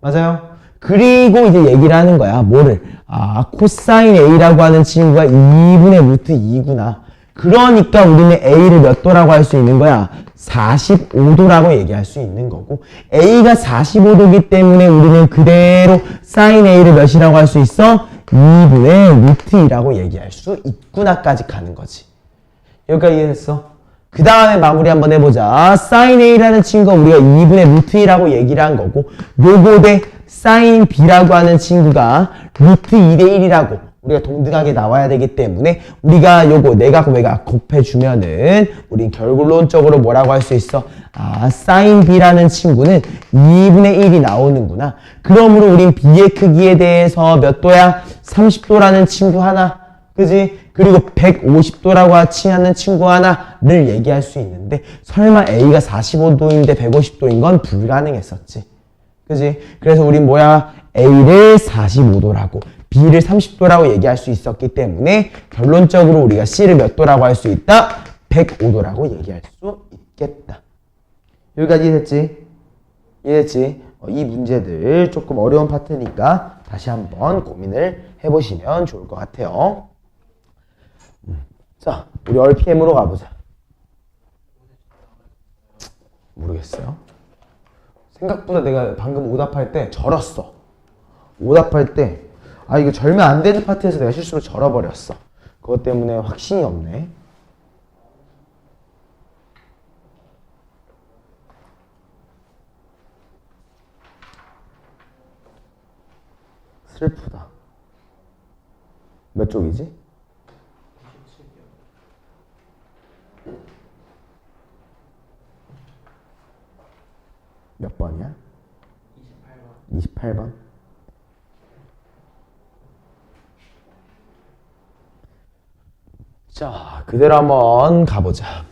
맞아요? 그리고 이제 얘기를 하는 거야. 뭐를? 아, 코사인 A라고 하는 친구가 2분의 루트 2구나. 그러니까 우리는 A를 몇 도라고 할 수 있는 거야? 45도라고 얘기할 수 있는 거고 A가 45도기 때문에 우리는 그대로 sin A를 몇이라고 할 수 있어? 2분의 루트 2라고 얘기할 수 있구나까지 가는 거지. 여기까지 이해했어? 그 다음에 마무리 한번 해보자. sin A라는 친구가 우리가 2분의 루트 2라고 얘기를 한 거고 요거 대 sin B라고 하는 친구가 루트 2대 1이라고 우리가 동등하게 나와야 되기 때문에 우리가 요거 내각 외각 곱해주면은 우린 결론적으로 뭐라고 할 수 있어? 아, sin B라는 친구는 2분의 1이 나오는구나. 그러므로 우린 B의 크기에 대해서 몇 도야? 30도라는 친구 하나. 그지? 그리고 150도라고 하는 친구 하나를 얘기할 수 있는데 설마 A가 45도인데 150도인 건 불가능했었지. 그지? 그래서 우린 뭐야? A를 45도라고 B를 30도라고 얘기할 수 있었기 때문에 결론적으로 우리가 C를 몇 도라고 할 수 있다? 105도라고 얘기할 수 있겠다. 여기까지 이해됐지? 이해됐지? 이 문제들 조금 어려운 파트니까 다시 한번 고민을 해보시면 좋을 것 같아요. 자, 우리 RPM으로 가보자. 모르겠어요. 생각보다 내가 방금 오답할 때 절었어. 오답할 때 아 이거 절면 안 되는 파트에서 내가 실수로 절어버렸어. 그것 때문에 확신이 없네. 슬프다. 몇 쪽이지? 몇 번이야? 28번. 자, 그대로 한번 가보자.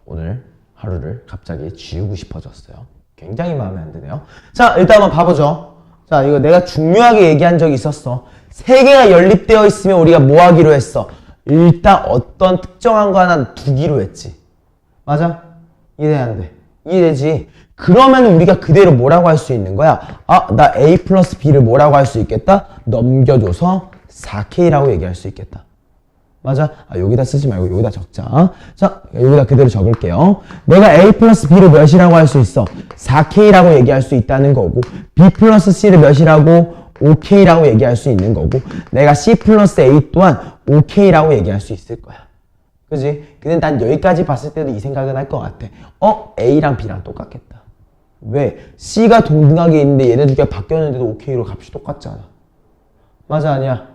오늘 하루를 갑자기 지우고 싶어졌어요. 굉장히 마음에 안 드네요. 자, 일단 한번 가보죠. 자, 이거 내가 중요하게 얘기한 적이 있었어. 세 개가 연립되어 있으면 우리가 뭐 하기로 했어? 일단 어떤 특정한 거 하나 두기로 했지. 맞아? 이해 안 돼? 이해되지? 그러면 우리가 그대로 뭐라고 할 수 있는 거야? 아, 나 A 플러스 B를 뭐라고 할 수 있겠다? 넘겨줘서 4K라고 얘기할 수 있겠다. 맞아? 아, 여기다 쓰지 말고 여기다 적자. 자, 여기다 그대로 적을게요. 내가 A 플러스 B를 몇이라고 할 수 있어? 4K라고 얘기할 수 있다는 거고 B 플러스 C를 몇이라고? 5K라고 얘기할 수 있는 거고 내가 C 플러스 A 또한 5K라고 얘기할 수 있을 거야. 그지? 근데 난 여기까지 봤을 때도 이 생각은 할 것 같아. A랑 B랑 똑같겠다. 왜? C가 동등하게 있는데 얘네 두 개가 바뀌었는데도 OK로 값이 똑같잖아. 맞아, 아니야?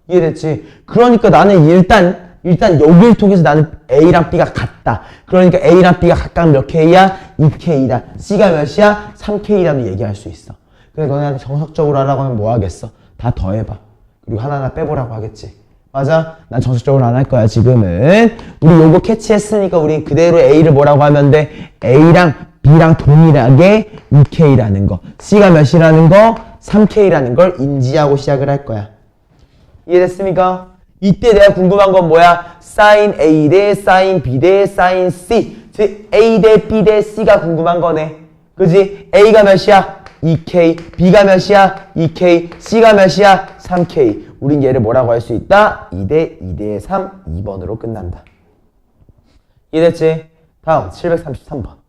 이해됐지? 그러니까 나는 일단 여기를 통해서 나는 A랑 B가 같다. 그러니까 A랑 B가 각각 몇 K야? 2K다. C가 몇이야? 3K라도 얘기할 수 있어. 그래, 너네한테 정석적으로 하라고 하면 뭐 하겠어? 다 더해봐. 그리고 하나하나 빼보라고 하겠지. 맞아? 난 정석적으로 안 할 거야, 지금은. 우리 요거 캐치했으니까 우리 그대로 A를 뭐라고 하면 돼? A랑 B랑 동일하게 2K라는 거. C가 몇이라는 거? 3K라는 걸 인지하고 시작을 할 거야. 이해됐습니까? 이때 내가 궁금한 건 뭐야? sin A 대 sin B 대 sin C. 즉, A 대 B 대 C가 궁금한 거네. 그지? A가 몇이야? 2K. B가 몇이야? 2K. C가 몇이야? 3K. 우린 얘를 뭐라고 할 수 있다? 2대 2대 3, 2번으로 끝난다. 이해됐지? 다음 733번.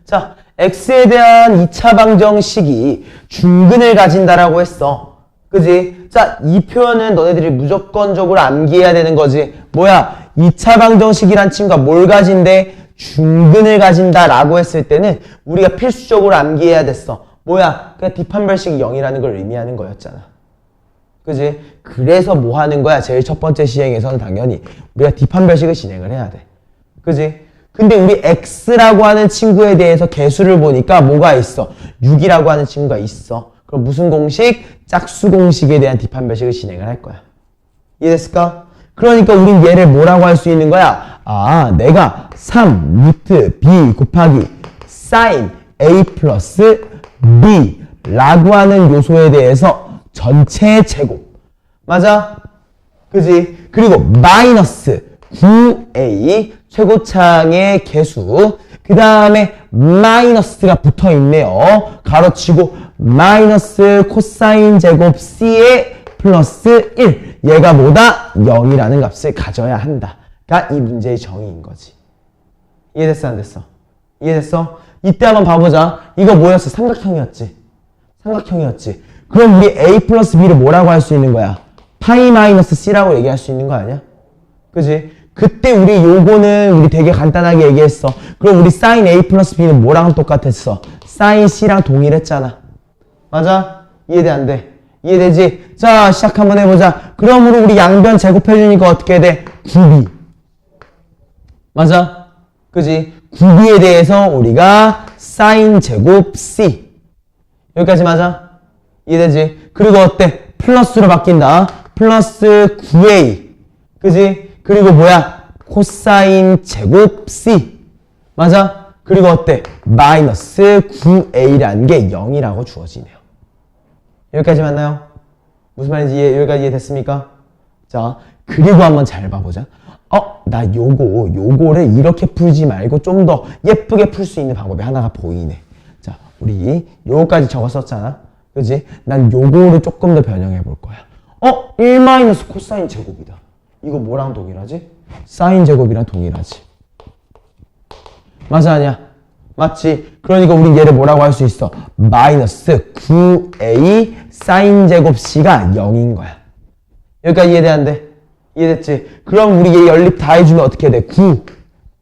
자, x에 대한 2차 방정식이 중근을 가진다라고 했어. 그지? 자, 이 표현은 너네들이 무조건적으로 암기해야 되는 거지. 뭐야? 2차 방정식이란 친구가 뭘 가진대? 중근을 가진다라고 했을 때는 우리가 필수적으로 암기해야 됐어. 뭐야? 그냥 뒷판별식이 0이라는 걸 의미하는 거였잖아. 그지? 그래서 뭐 하는 거야? 제일 첫 번째 시행에서는 당연히 우리가 뒷판별식을 진행을 해야 돼. 그지? 근데 우리 x라고 하는 친구에 대해서 개수를 보니까 뭐가 있어? 6이라고 하는 친구가 있어. 그럼 무슨 공식? 짝수 공식에 대한 뒷판별식을 진행을 할 거야. 이해됐을까? 그러니까 우린 얘를 뭐라고 할 수 있는 거야? 아, 내가 3 루트 b 곱하기 sin a 플러스 b 라고 하는 요소에 대해서 전체 제곱. 맞아? 그지? 그리고 마이너스 9a 최고창의 개수. 그 다음에 마이너스가 붙어 있네요. 가로치고 마이너스 코사인 제곱 c의 플러스 1. 얘가 뭐다? 0이라는 값을 가져야 한다가 이 문제의 정의인 거지. 이해됐어? 안 됐어? 이해됐어? 이때 한번 봐보자. 이거 뭐였어? 삼각형이었지. 삼각형이었지. 그럼 우리 a 플러스 b를 뭐라고 할 수 있는 거야? 파이 마이너스 c라고 얘기할 수 있는 거 아니야? 그지? 그때 우리 요거는 우리 되게 간단하게 얘기했어. 그럼 우리 sin a 플러스 b는 뭐랑 똑같았어? sin c랑 동일했잖아. 맞아? 이해돼? 안 돼? 이해되지? 자, 시작 한번 해보자. 그러므로 우리 양변 제곱해주니까 어떻게 돼? 9b. 맞아? 그지? 9b에 대해서 우리가 sin 제곱 c. 여기까지 맞아? 이해되지? 그리고 어때? 플러스로 바뀐다. 플러스 9a. 그지? 그리고 뭐야? 코사인 제곱 c. 맞아? 그리고 어때? 마이너스 9a라는 게 0이라고 주어지네요. 여기까지 맞나요? 무슨 말인지 여기까지 이해됐습니까? 자, 그리고 한번 잘 봐보자. 나 요거를 이렇게 풀지 말고 좀 더 예쁘게 풀 수 있는 방법이 하나가 보이네. 자, 우리 요거까지 적었었잖아. 그지? 난 요거를 조금 더 변형해 볼 거야. 1 마이너스 코사인 제곱이다. 이거 뭐랑 동일하지? 사인 제곱이랑 동일하지. 맞아, 아니야? 맞지? 그러니까 우린 얘를 뭐라고 할 수 있어? 마이너스 9a 사인 제곱 c가 0인 거야. 여기까지 이해돼? 안 돼? 이해됐지? 그럼 우리 얘 연립 다 해주면 어떻게 돼? 9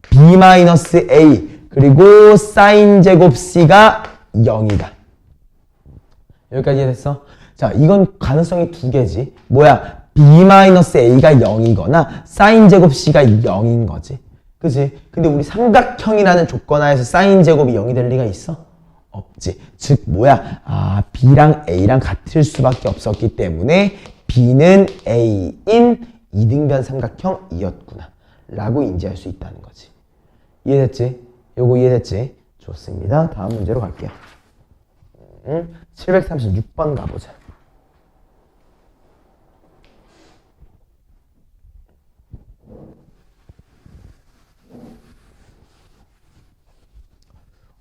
b 마이너스 a 그리고 사인 제곱 c가 0이다. 여기까지 이해됐어? 자, 이건 가능성이 두 개지. 뭐야? b 마이너스 a가 0이거나 사인 제곱 c가 0인 거지. 그지? 근데 우리 삼각형이라는 조건 하에서 사인 제곱이 0이 될 리가 있어? 없지. 즉 뭐야? b랑 a랑 같을 수밖에 없었기 때문에 b는 a인 이등변 삼각형이었구나 라고 인지할 수 있다는 거지. 이해됐지? 요거 이해됐지? 좋습니다. 다음 문제로 갈게요. 736번 가보자.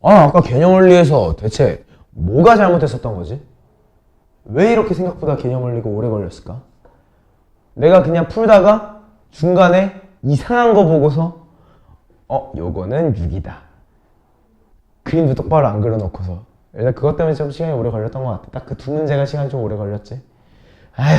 아까 개념원리에서 대체 뭐가 잘못했었던 거지? 왜 이렇게 생각보다 개념원리가 오래 걸렸을까? 내가 그냥 풀다가 중간에 이상한 거 보고서 요거는 6이다. 그림도 똑바로 안 그려놓고서 일단 그것 때문에 좀 시간이 오래 걸렸던 것 같아. 딱 그 두 문제가 시간이 좀 오래 걸렸지. 아휴,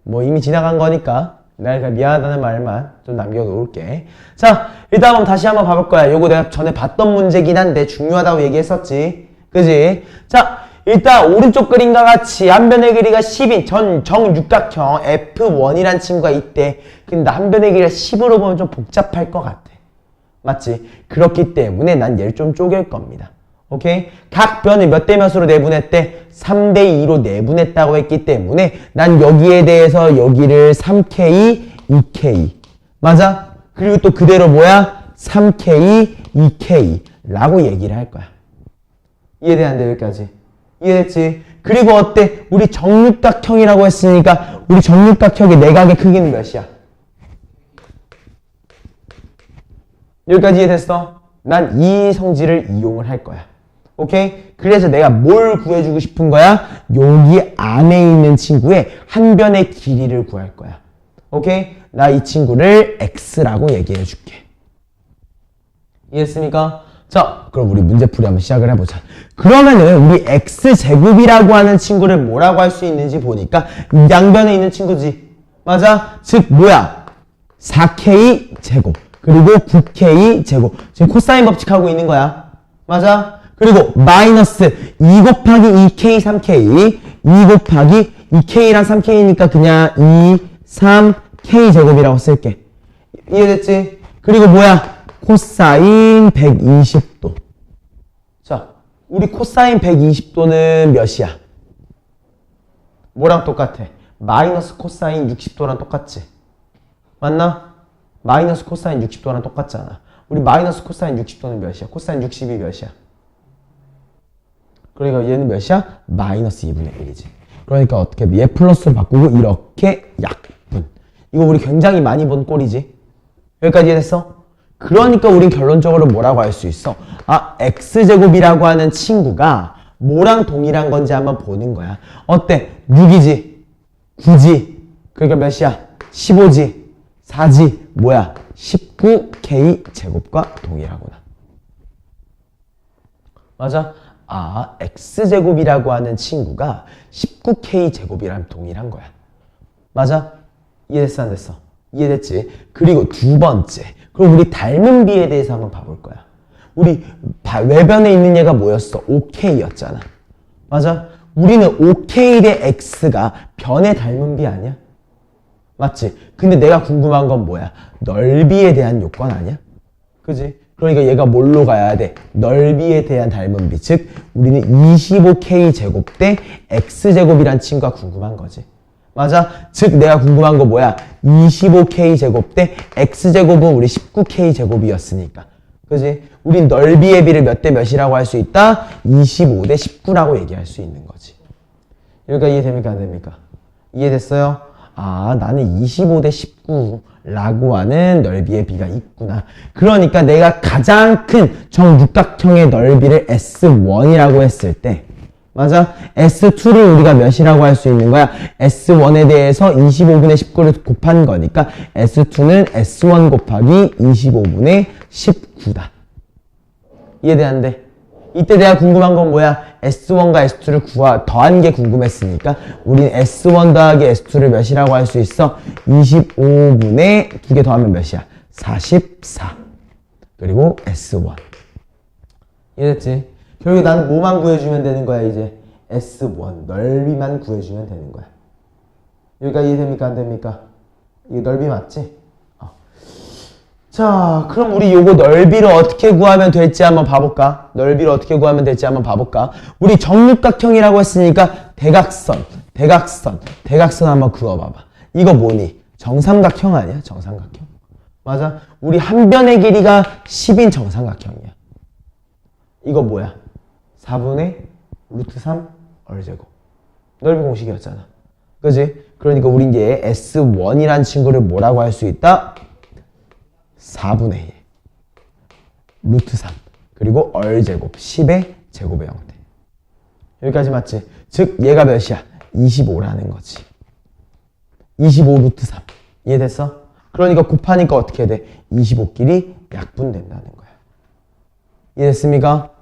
뭐 이미 지나간 거니까 내가 그냥 미안하다는 말만 좀 남겨놓을게. 자, 일단 한번 다시 한번 봐볼 거야. 요거 내가 전에 봤던 문제긴 한데 중요하다고 얘기했었지. 그지? 자, 일단 오른쪽 그림과 같이 한 변의 길이가 10인 정육각형 F1이란 친구가 있대. 근데 한 변의 길이가 10으로 보면 좀 복잡할 것 같아. 맞지? 그렇기 때문에 난 얘를 좀 쪼갤 겁니다. 오케이? 각 변을 몇 대 몇으로 내분했대? 3대 2로 내분했다고 했기 때문에 난 여기에 대해서 여기를 3K, 2K. 맞아? 그리고 또 그대로 뭐야? 3K, 2K 라고 얘기를 할 거야. 이해돼? 안 돼? 여기까지. 이해됐지? 그리고 어때? 우리 정육각형이라고 했으니까 우리 정육각형의 내각의 크기는 몇이야? 여기까지 이해됐어? 난 이 성질을 이용을 할 거야. 오케이? 그래서 내가 뭘 구해주고 싶은 거야? 여기 안에 있는 친구의 한 변의 길이를 구할 거야. 오케이? 나 이 친구를 x라고 얘기해 줄게. 이해했습니까? 자, 그럼 우리 문제풀이 한번 시작을 해보자. 그러면은 우리 x제곱이라고 하는 친구를 뭐라고 할 수 있는지 보니까 양변에 있는 친구지. 맞아? 즉 뭐야? 4k 제곱 그리고 9k 제곱. 지금 코사인 법칙하고 있는 거야. 맞아? 그리고 마이너스 2 곱하기 2k 3k 2 곱하기 2k랑 3k니까 그냥 2, 3k 제곱이라고 쓸게. 이해됐지? 그리고 뭐야? 코사인 120도. 자, 우리 코사인 120도는 몇이야? 뭐랑 똑같아? 마이너스 코사인 60도랑 똑같지? 맞나? 마이너스 코사인 60도랑 똑같잖아. 우리 마이너스 코사인 60도는 몇이야? 코사인 60이 몇이야? 그러니까 얘는 몇이야? 마이너스 2분의 1이지. 그러니까 어떻게 돼? 얘 플러스로 바꾸고 이렇게 약분. 이거 우리 굉장히 많이 본 꼴이지. 여기까지 이해됐어? 그러니까 우린 결론적으로 뭐라고 할 수 있어? 아, x제곱이라고 하는 친구가 뭐랑 동일한 건지 한번 보는 거야. 어때? 6이지? 9지? 그러니까 몇이야? 15지? 4지? 뭐야? 19k제곱과 동일하구나. 맞아? 아, x제곱이라고 하는 친구가 19k제곱이랑 동일한 거야. 맞아? 이해됐어, 안 됐어? 이해됐지? 그리고 두 번째. 그럼 우리 닮은 비에 대해서 한번 봐볼 거야. 우리 외변에 있는 얘가 뭐였어? 5k였잖아. 맞아? 우리는 5k 대 x가 변의 닮은 비 아니야? 맞지? 근데 내가 궁금한 건 뭐야? 넓이에 대한 요건 아니야? 그지? 그러니까 얘가 뭘로 가야 돼? 넓이에 대한 닮은 비. 즉, 우리는 25k 제곱 대 x제곱이란 친구가 궁금한 거지. 맞아? 즉, 내가 궁금한 거 뭐야? 25k 제곱 대 x제곱은 우리 19k 제곱이었으니까. 그지? 우린 넓이의 비를 몇 대 몇이라고 할 수 있다? 25 대 19라고 얘기할 수 있는 거지. 여기까지 이해됩니까? 안 됩니까? 이해됐어요? 아, 나는 25 대 19라고 하는 넓이의 비가 있구나. 그러니까 내가 가장 큰 정육각형의 넓이를 S1이라고 했을 때, 맞아? S2를 우리가 몇이라고 할 수 있는 거야? S1에 대해서 25분의 19를 곱한 거니까 S2는 S1 곱하기 25분의 19다. 이해돼, 안 돼? 이때 내가 궁금한 건 뭐야? S1과 S2를 더한 게 궁금했으니까 우리는 S1 더하기 S2를 몇이라고 할 수 있어? 25분의 2개 더하면 몇이야? 44. 그리고 S1. 이해됐지? 결국 나는 뭐만 구해주면 되는 거야, 이제? S1. 넓이만 구해주면 되는 거야. 여기까지 이해됩니까? 안 됩니까? 이게 넓이 맞지? 자, 그럼 우리 요거 넓이를 어떻게 구하면 될지 한번 봐볼까? 넓이를 어떻게 구하면 될지 한번 봐볼까? 우리 정육각형이라고 했으니까 대각선 한번 그어봐봐. 이거 뭐니? 정삼각형 아니야? 정삼각형. 맞아? 우리 한 변의 길이가 10인 정삼각형이야. 이거 뭐야? 4분의 루트 3 얼제곱. 넓이 공식이었잖아. 그지? 그러니까 우린 얘 S1이란 친구를 뭐라고 할 수 있다? 4분의 1 루트 3 그리고 얼제곱 10의 제곱의 형태. 여기까지 맞지? 즉 얘가 몇이야? 25라는 거지. 25 루트 3 이해됐어? 그러니까 곱하니까 어떻게 돼? 25끼리 약분된다는 거야. 이해됐습니까?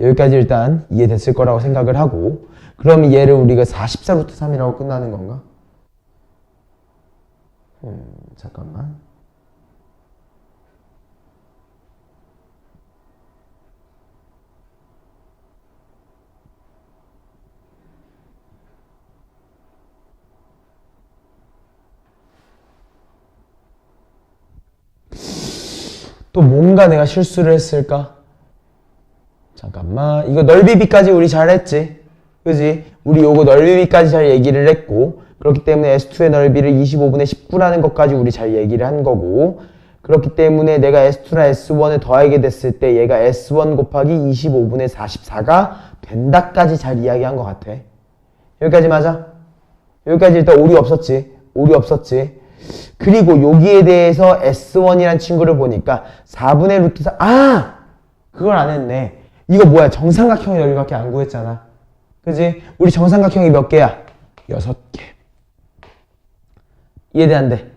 여기까지 일단 이해됐을 거라고 생각을 하고, 그럼 얘를 우리가 44 루트 3이라고 끝나는 건가? 잠깐만. 또 뭔가 내가 실수를 했을까? 잠깐만. 이거 넓이비까지 우리 잘했지? 그지? 우리 요거 넓이비까지 잘 얘기를 했고, 그렇기 때문에 S2의 넓이를 25분의 19라는 것까지 우리 잘 얘기를 한 거고, 그렇기 때문에 내가 S2랑 S1을 더하게 됐을 때 얘가 S1 곱하기 25분의 44가 된다까지 잘 이야기한 것 같아. 여기까지 맞아? 여기까지 일단 오류 없었지? 오류 없었지? 그리고 여기에 대해서 S1이란 친구를 보니까 4분의 루트 4, 그걸 안 했네. 이거 뭐야? 정삼각형의 넓이밖에 안 구했잖아. 그지? 우리 정삼각형이 몇 개야? 6개. 이해돼, 안 돼?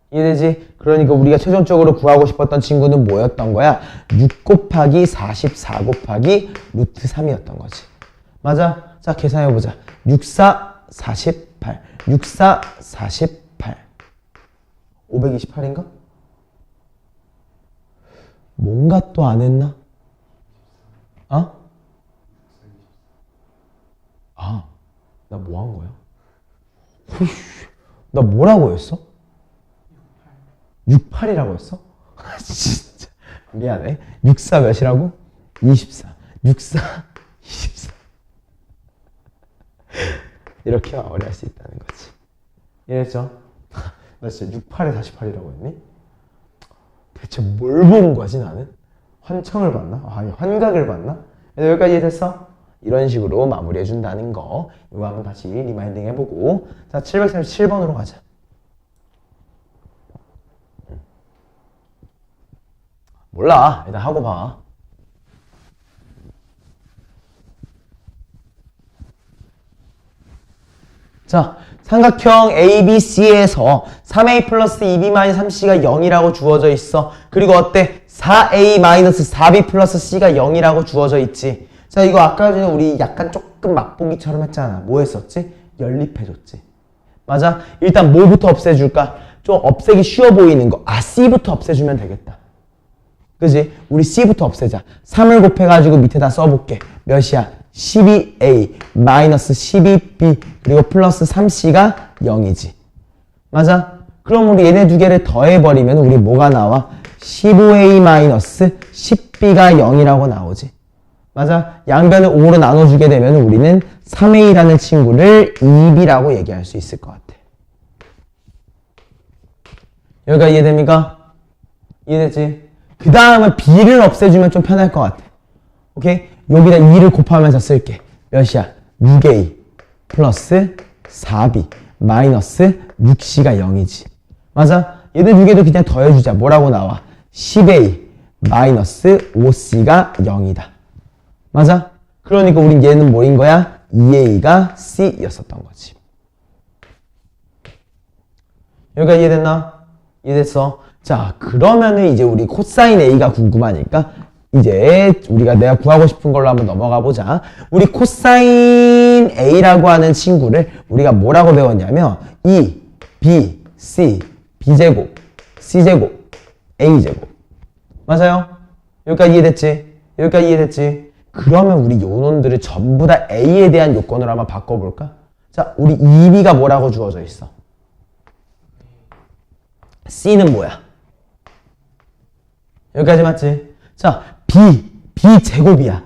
이해되지? 그러니까 우리가 최종적으로 구하고 싶었던 친구는 뭐였던 거야? 6 곱하기 44 곱하기 루트 3이었던 거지. 맞아? 자, 계산해보자. 6, 4, 48. 6, 4, 48. 528인가? 뭔가 또 안 했나? 나 뭐 한 거야? 나 뭐라고 했어? 68이라고 했어? 진짜 미안해. 64 몇이라고? 24. 64 24. 이렇게 마무리할 수 있다는 거지. 이해했죠? 나 진짜 68에 48이라고 했니? 대체 뭘 본 거지 나는? 환청을 봤나? 아니 환각을 봤나? 여기까지 이해됐어? 이런 식으로 마무리해 준다는 거 이거 한번 다시 리마인딩 해보고 자 737번으로 가자. 몰라 일단 하고 봐. 자 삼각형 ABC에서 3A 플러스 2B-3C가 0이라고 주어져 있어. 그리고 어때? 4A-4B 플러스 C가 0이라고 주어져 있지. 자 이거 아까 전에 우리 약간 조금 맛보기처럼 했잖아. 뭐 했었지? 연립해줬지. 맞아? 일단 뭐부터 없애줄까? 좀 없애기 쉬워 보이는 거. C부터 없애주면 되겠다. 그지? 우리 C부터 없애자. 3을 곱해가지고 밑에다 써볼게. 몇이야? 12A 마이너스 12B 그리고 플러스 3C가 0이지. 맞아? 그럼 우리 얘네 두 개를 더해버리면 우리 뭐가 나와? 15A 마이너스 10B가 0이라고 나오지. 맞아? 양변을 5로 나눠주게 되면 우리는 3A라는 친구를 2B라고 얘기할 수 있을 것 같아. 여기가 이해됩니까? 이해됐지? 그 다음은 B를 없애주면 좀 편할 것 같아. 오케이? 여기다 2를 곱하면서 쓸게. 몇이야? 6A 플러스 4B 마이너스 6C가 0이지. 맞아? 얘들 두 개도 그냥 더해주자. 뭐라고 나와? 10A 마이너스 5C가 0이다. 맞아? 그러니까 우린 얘는 뭐인 거야? 2A가 C였었던 거지. 여기가 이해됐나? 이해됐어? 자, 그러면은 이제 우리 코사인 A가 궁금하니까 이제 우리가 내가 구하고 싶은 걸로 한번 넘어가 보자. 우리 코사인 A라고 하는 친구를 우리가 뭐라고 배웠냐면 E, B, C, B제곱, C제곱, A제곱. 맞아요? 여기까지 이해됐지? 여기까지 이해됐지? 그러면 우리 요놈들을 전부 다 A에 대한 요건으로 한번 바꿔볼까? 자, 우리 2B가 뭐라고 주어져 있어? C는 뭐야? 여기까지 맞지? 자, B제곱이야.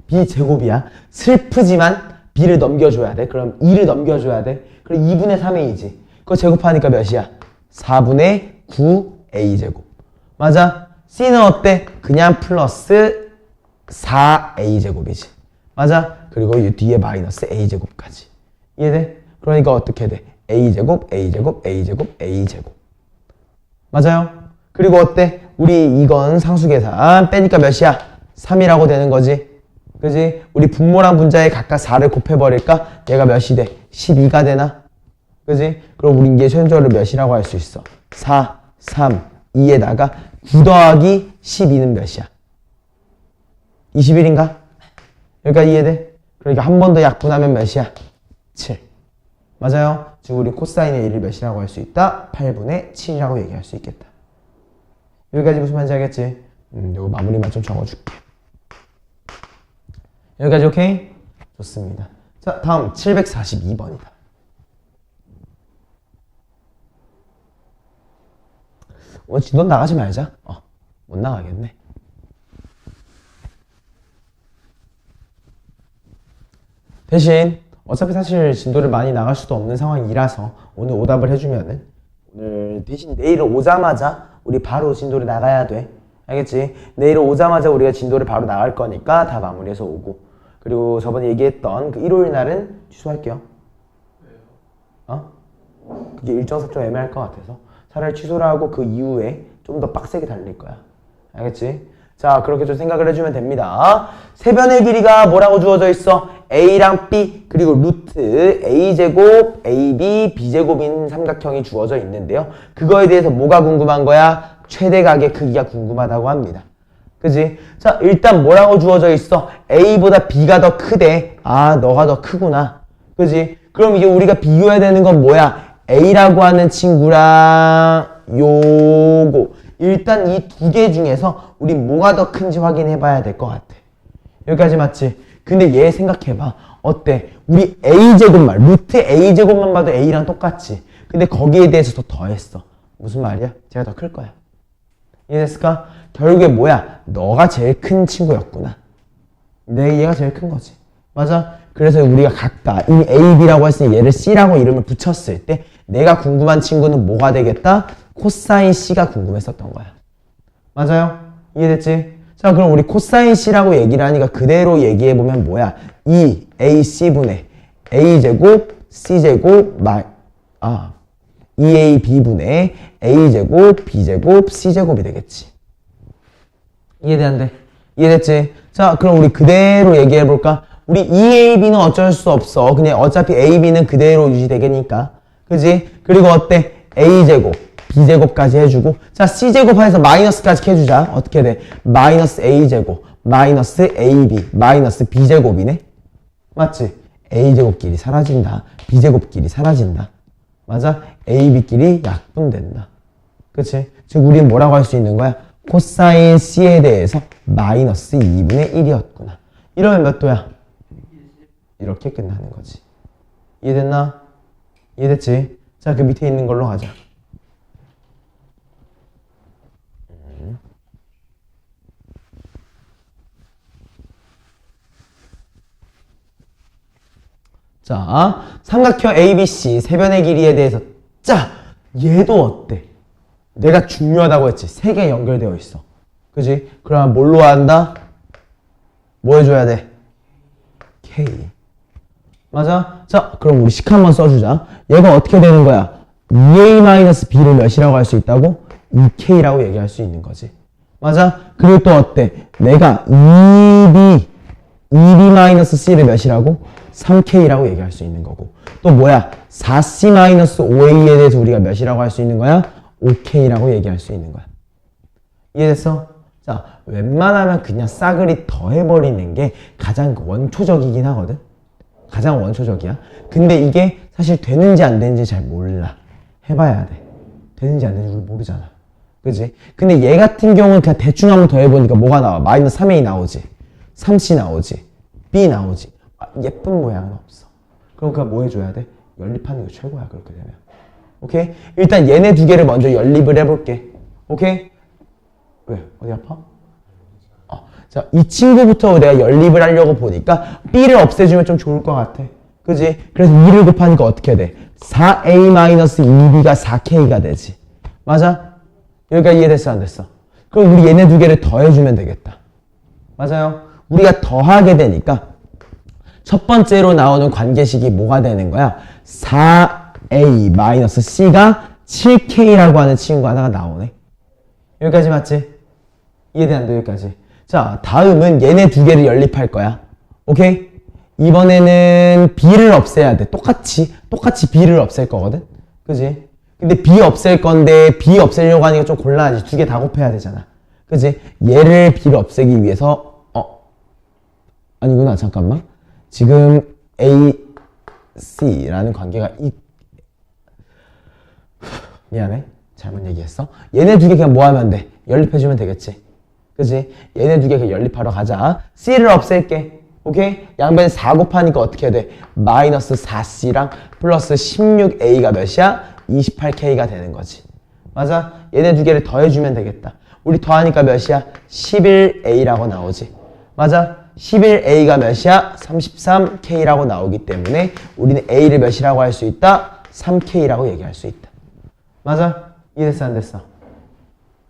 B제곱이야. 슬프지만 B를 넘겨줘야 돼. 그럼 2를 넘겨줘야 돼. 그럼 2분의 3A지. 그거 제곱하니까 몇이야? 4분의 9A제곱. 맞아? C는 어때? 그냥 플러스 4A제곱이지. 맞아? 그리고 이 뒤에 마이너스 A제곱까지. 이해돼? 그러니까 어떻게 돼? A제곱, A제곱, A제곱, A제곱. 맞아요? 그리고 어때? 우리 이건 상수계산 빼니까 몇이야? 3이라고 되는 거지. 그지? 우리 분모랑 분자에 각각 4를 곱해버릴까? 얘가 몇이 돼? 12가 되나? 그지? 그럼 우린 이게 최종적으로 몇이라고 할 수 있어? 4, 3, 2에다가 9 더하기 12는 몇이야? 21인가? 여기까지 이해돼? 그러니까 한 번 더 약분하면 몇이야? 7. 맞아요? 즉 우리 코사인의 1을 몇이라고 할 수 있다? 8분의 7이라고 얘기할 수 있겠다. 여기까지 무슨 말인지 알겠지? 요거 마무리만 좀 적어줄게. 여기까지 오케이? 좋습니다. 자, 다음 742번이다. 오늘 진도 나가지 말자. 못 나가겠네. 대신 어차피 사실 진도를 많이 나갈 수도 없는 상황이라서 오늘 오답을 해주면은 오늘 대신 내일 오자마자 우리 바로 진도를 나가야 돼. 알겠지? 내일 오자마자 우리가 진도를 바로 나갈 거니까 다 마무리해서 오고. 그리고 저번에 얘기했던 그 일요일 날은 취소할게요. 왜요? 그게 일정상 좀 애매할 것 같아서 차라리 취소를 하고 그 이후에 좀 더 빡세게 달릴 거야. 알겠지? 자, 그렇게 좀 생각을 해주면 됩니다. 세변의 길이가 뭐라고 주어져 있어? A랑 B 그리고 루트 A제곱, AB, B제곱인 삼각형이 주어져 있는데요. 그거에 대해서 뭐가 궁금한 거야? 최대각의 크기가 궁금하다고 합니다. 그지? 자, 일단 뭐라고 주어져 있어? A보다 B가 더 크대. 아, 너가 더 크구나. 그지? 그럼 이제 우리가 비교해야 되는 건 뭐야? A라고 하는 친구랑 요거. 일단 이 두 개 중에서 우리 뭐가 더 큰지 확인해 봐야 될 것 같아. 여기까지 맞지? 근데 얘 생각해봐. 어때? 우리 A제곱만, 루트 A제곱만 봐도 A랑 똑같지. 근데 거기에 대해서 더 더했어. 무슨 말이야? 제가 더 클 거야. 이해됐을까? 결국에 뭐야? 너가 제일 큰 친구였구나. 얘가 제일 큰 거지. 맞아? 그래서 우리가 각각 이 A, B라고 했으니 얘를 C라고 이름을 붙였을 때 내가 궁금한 친구는 뭐가 되겠다? 코사인 C가 궁금했었던 거야. 맞아요? 이해됐지? 자, 그럼 우리 코사인 C라고 얘기를 하니까 그대로 얘기해보면 뭐야? 2AC분의 A제곱 C제곱 2AB분의 A제곱 B제곱 C제곱이 되겠지. 이해되는데? 이해됐지? 자, 그럼 우리 그대로 얘기해볼까? 우리 2AB는 어쩔 수 없어. 그냥 어차피 AB는 그대로 유지되겠니까. 그지? 그리고 어때? A제곱, B제곱까지 해주고. 자, C제곱해서 마이너스까지 해주자. 어떻게 돼? 마이너스 A제곱, 마이너스 AB, 마이너스 B제곱이네? 맞지? A제곱끼리 사라진다. B제곱끼리 사라진다. 맞아? AB끼리 약분된다. 그치? 즉, 우리는 뭐라고 할 수 있는 거야? 코사인 C에 대해서 마이너스 2분의 1이었구나. 이러면 몇 도야? 이렇게 끝나는 거지. 이해됐나? 이해됐지? 자, 그 밑에 있는 걸로 가자. 자, 삼각형 ABC 세변의 길이에 대해서 자, 얘도 어때? 내가 중요하다고 했지. 세 개 연결되어 있어. 그지? 그럼 뭘로 한다? 뭐 해줘야 돼? K. 맞아? 자, 그럼 우리 식 한번 써주자. 얘가 어떻게 되는 거야? 2A-B를 몇이라고 할 수 있다고? 2K라고 얘기할 수 있는 거지. 맞아? 그리고 또 어때? 내가 2B-C를 몇이라고? 3K라고 얘기할 수 있는 거고. 또 뭐야? 4C-5A에 대해서 우리가 몇이라고 할 수 있는 거야? 5K라고 얘기할 수 있는 거야. 이해됐어? 자, 웬만하면 그냥 싸그리 더해버리는 게 가장 원초적이긴 하거든? 가장 원초적이야. 근데 이게 사실 되는지 안 되는지 잘 몰라. 해봐야 돼. 되는지 안 되는지 우리 모르잖아. 그지? 근데 얘 같은 경우는 그냥 대충 한번 더해보니까 뭐가 나와? 마이너스 3A 나오지. 3C 나오지. B 나오지. 예쁜 모양은 없어. 그럼 그냥 뭐 해줘야 돼? 연립하는 게 최고야. 그렇게 되면. 오케이? 일단 얘네 두 개를 먼저 연립을 해볼게. 오케이? 왜? 어디 아파? 자, 이 친구부터 내가 연립을 하려고 보니까 B를 없애주면 좀 좋을 것 같아. 그지? 그래서 2를 곱하니까 어떻게 돼? 4A-2B가 4K가 되지. 맞아? 여기까지 이해됐어? 안 됐어? 그럼 우리 얘네 두 개를 더해주면 되겠다. 맞아요? 우리가 더하게 되니까 첫 번째로 나오는 관계식이 뭐가 되는 거야? 4A-C가 7K라고 하는 친구가 하나가 나오네. 여기까지 맞지? 이해되는데 여기까지. 자, 다음은 얘네 두 개를 연립할 거야. 오케이? 이번에는 B를 없애야 돼. 똑같이 B를 없앨 거거든? 그지? 근데 B 없앨 건데 B 없애려고 하니까 좀 곤란하지. 두 개 다 곱해야 되잖아. 그지? 얘를 B를 없애기 위해서 아니구나. 잠깐만. 지금 A, C라는 관계가 미안해. 잘못 얘기했어. 얘네 두 개 그냥 뭐 하면 돼? 연립해주면 되겠지. 그지? 얘네 두 개 그냥 연립하러 가자. C를 없앨게. 오케이? 양변에 4 곱하니까 어떻게 돼? 마이너스 4C랑 플러스 16A가 몇이야? 28K가 되는 거지. 맞아? 얘네 두 개를 더해주면 되겠다. 우리 더하니까 몇이야? 11A라고 나오지. 맞아? 11A가 몇이야? 33K라고 나오기 때문에 우리는 A를 몇이라고 할 수 있다? 3K라고 얘기할 수 있다. 맞아? 이해됐어? 안 됐어?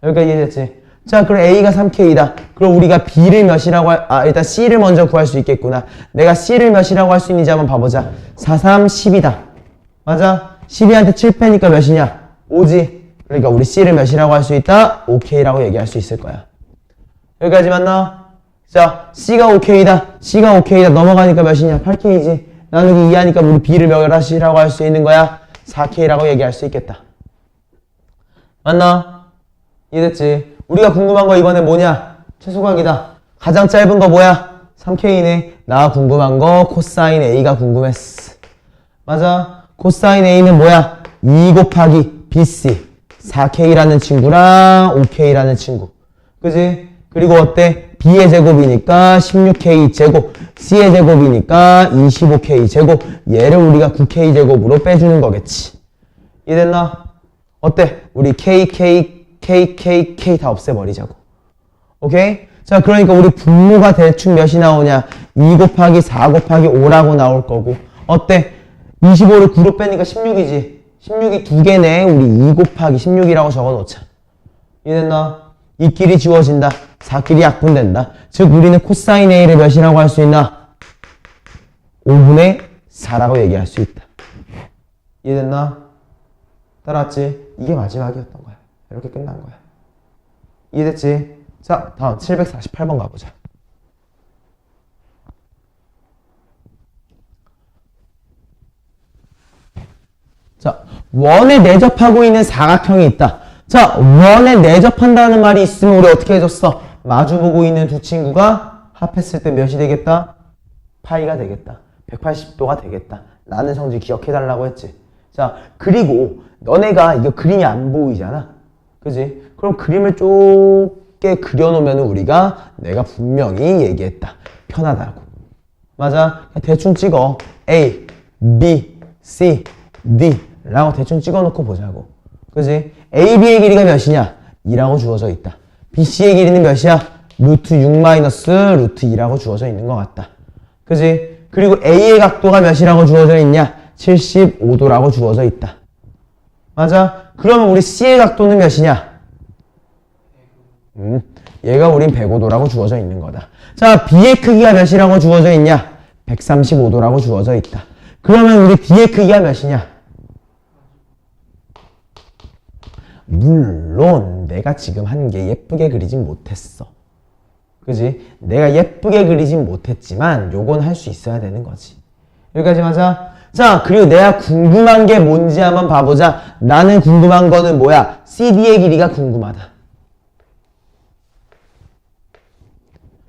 여기까지 이해됐지? 자, 그럼 A가 3K이다. 그럼 우리가 B를 몇이라고 일단 C를 먼저 구할 수 있겠구나. 내가 C를 몇이라고 할 수 있는지 한번 봐보자. 4, 3, 10이다. 맞아? 12한테 7패니까 몇이냐? 5지. 그러니까 우리 C를 몇이라고 할 수 있다? 5K라고 얘기할 수 있을 거야. 여기까지 맞나? 자, C가 5K다. C가 5K다. 넘어가니까 몇이냐? 8K지. 나누기 2하니까 우리 B를 몇이라고 할 수 있는 거야? 4K라고 얘기할 수 있겠다. 맞나? 이해됐지? 우리가 궁금한 거 이번에 뭐냐? 최소각이다. 가장 짧은 거 뭐야? 3K네. 나 궁금한 거 코사인 A가 궁금했어. 맞아? 코사인 A는 뭐야? 2 곱하기 BC 4K라는 친구랑 5K라는 친구. 그지? 그리고 어때? B의 제곱이니까 16K 제곱, C의 제곱이니까 25K 제곱. 얘를 우리가 9K 제곱으로 빼주는 거겠지. 이해됐나? 어때? 우리 K 다 없애버리자고. 오케이? 자, 그러니까 우리 분모가 대충 몇이 나오냐? 2 곱하기 4 곱하기 5라고 나올 거고 어때? 25를 9로 빼니까 16이지. 16이 두 개네. 우리 2 곱하기 16이라고 적어놓자. 이해됐나? 이 길이 지워진다. 4길이 약분된다. 즉 우리는 코사인 A를 몇이라고 할 수 있나? 5분의 4라고 얘기할 수 있다. 이해됐나? 따라왔지? 이게 마지막이었던 거야. 이렇게 끝난 거야. 이해됐지? 자, 다음 748번 가보자. 자, 원에 내접하고 있는 사각형이 있다. 자, 원에 내접한다는 말이 있으면 우리 어떻게 해줬어? 마주보고 있는 두 친구가 합했을 때 몇이 되겠다? 파이가 되겠다. 180도가 되겠다. 라는 성질 기억해달라고 했지. 자, 그리고 너네가 이거 그림이 안 보이잖아. 그지? 그럼 그림을 좁게 그려놓으면 우리가 내가 분명히 얘기했다. 편하다고. 맞아? 대충 찍어. A, B, C, D 라고 대충 찍어놓고 보자고. 그지? AB의 길이가 몇이냐? 2라고 주어져 있다. BC의 길이는 몇이야? 루트 6 마이너스 루트 2라고 주어져 있는 것 같다. 그지? 그리고 A의 각도가 몇이라고 주어져 있냐? 75도라고 주어져 있다. 맞아? 그러면 우리 C의 각도는 몇이냐? 얘가 우린 105도라고 주어져 있는 거다. 자, B의 크기가 몇이라고 주어져 있냐? 135도라고 주어져 있다. 그러면 우리 D의 크기가 몇이냐? 물론 내가 지금 한 게 예쁘게 그리진 못했어. 그지? 내가 예쁘게 그리진 못했지만 요건 할 수 있어야 되는 거지. 여기까지 맞아? 자, 그리고 내가 궁금한 게 뭔지 한번 봐보자. 나는 궁금한 거는 뭐야? CD의 길이가 궁금하다.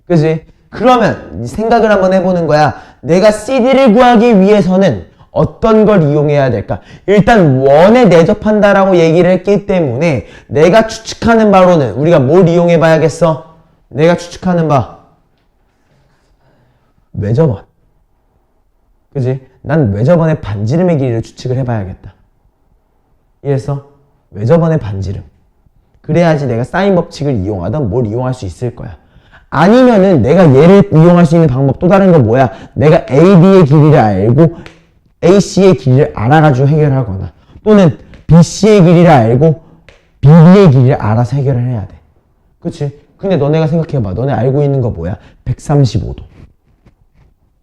그지? 그러면 생각을 한번 해보는 거야. 내가 CD를 구하기 위해서는 어떤 걸 이용해야 될까? 일단 원에 내접한다라고 얘기를 했기 때문에 내가 추측하는 바로는 우리가 뭘 이용해 봐야겠어? 내가 추측하는 바 외접원. 그지? 난 외접원의 반지름의 길이를 추측을 해봐야겠다. 이해했어? 외접원의 반지름. 그래야지 내가 사인 법칙을 이용하든 뭘 이용할 수 있을 거야. 아니면은 내가 얘를 이용할 수 있는 방법 또 다른 건 뭐야? 내가 AD의 길이를 알고 AC의 길이를 알아가지고 해결하거나 또는 BC의 길이를 알고 BD의 길이를 알아서 해결을 해야 돼. 그치? 근데 너네가 생각해봐. 너네 알고 있는 거 뭐야? 135도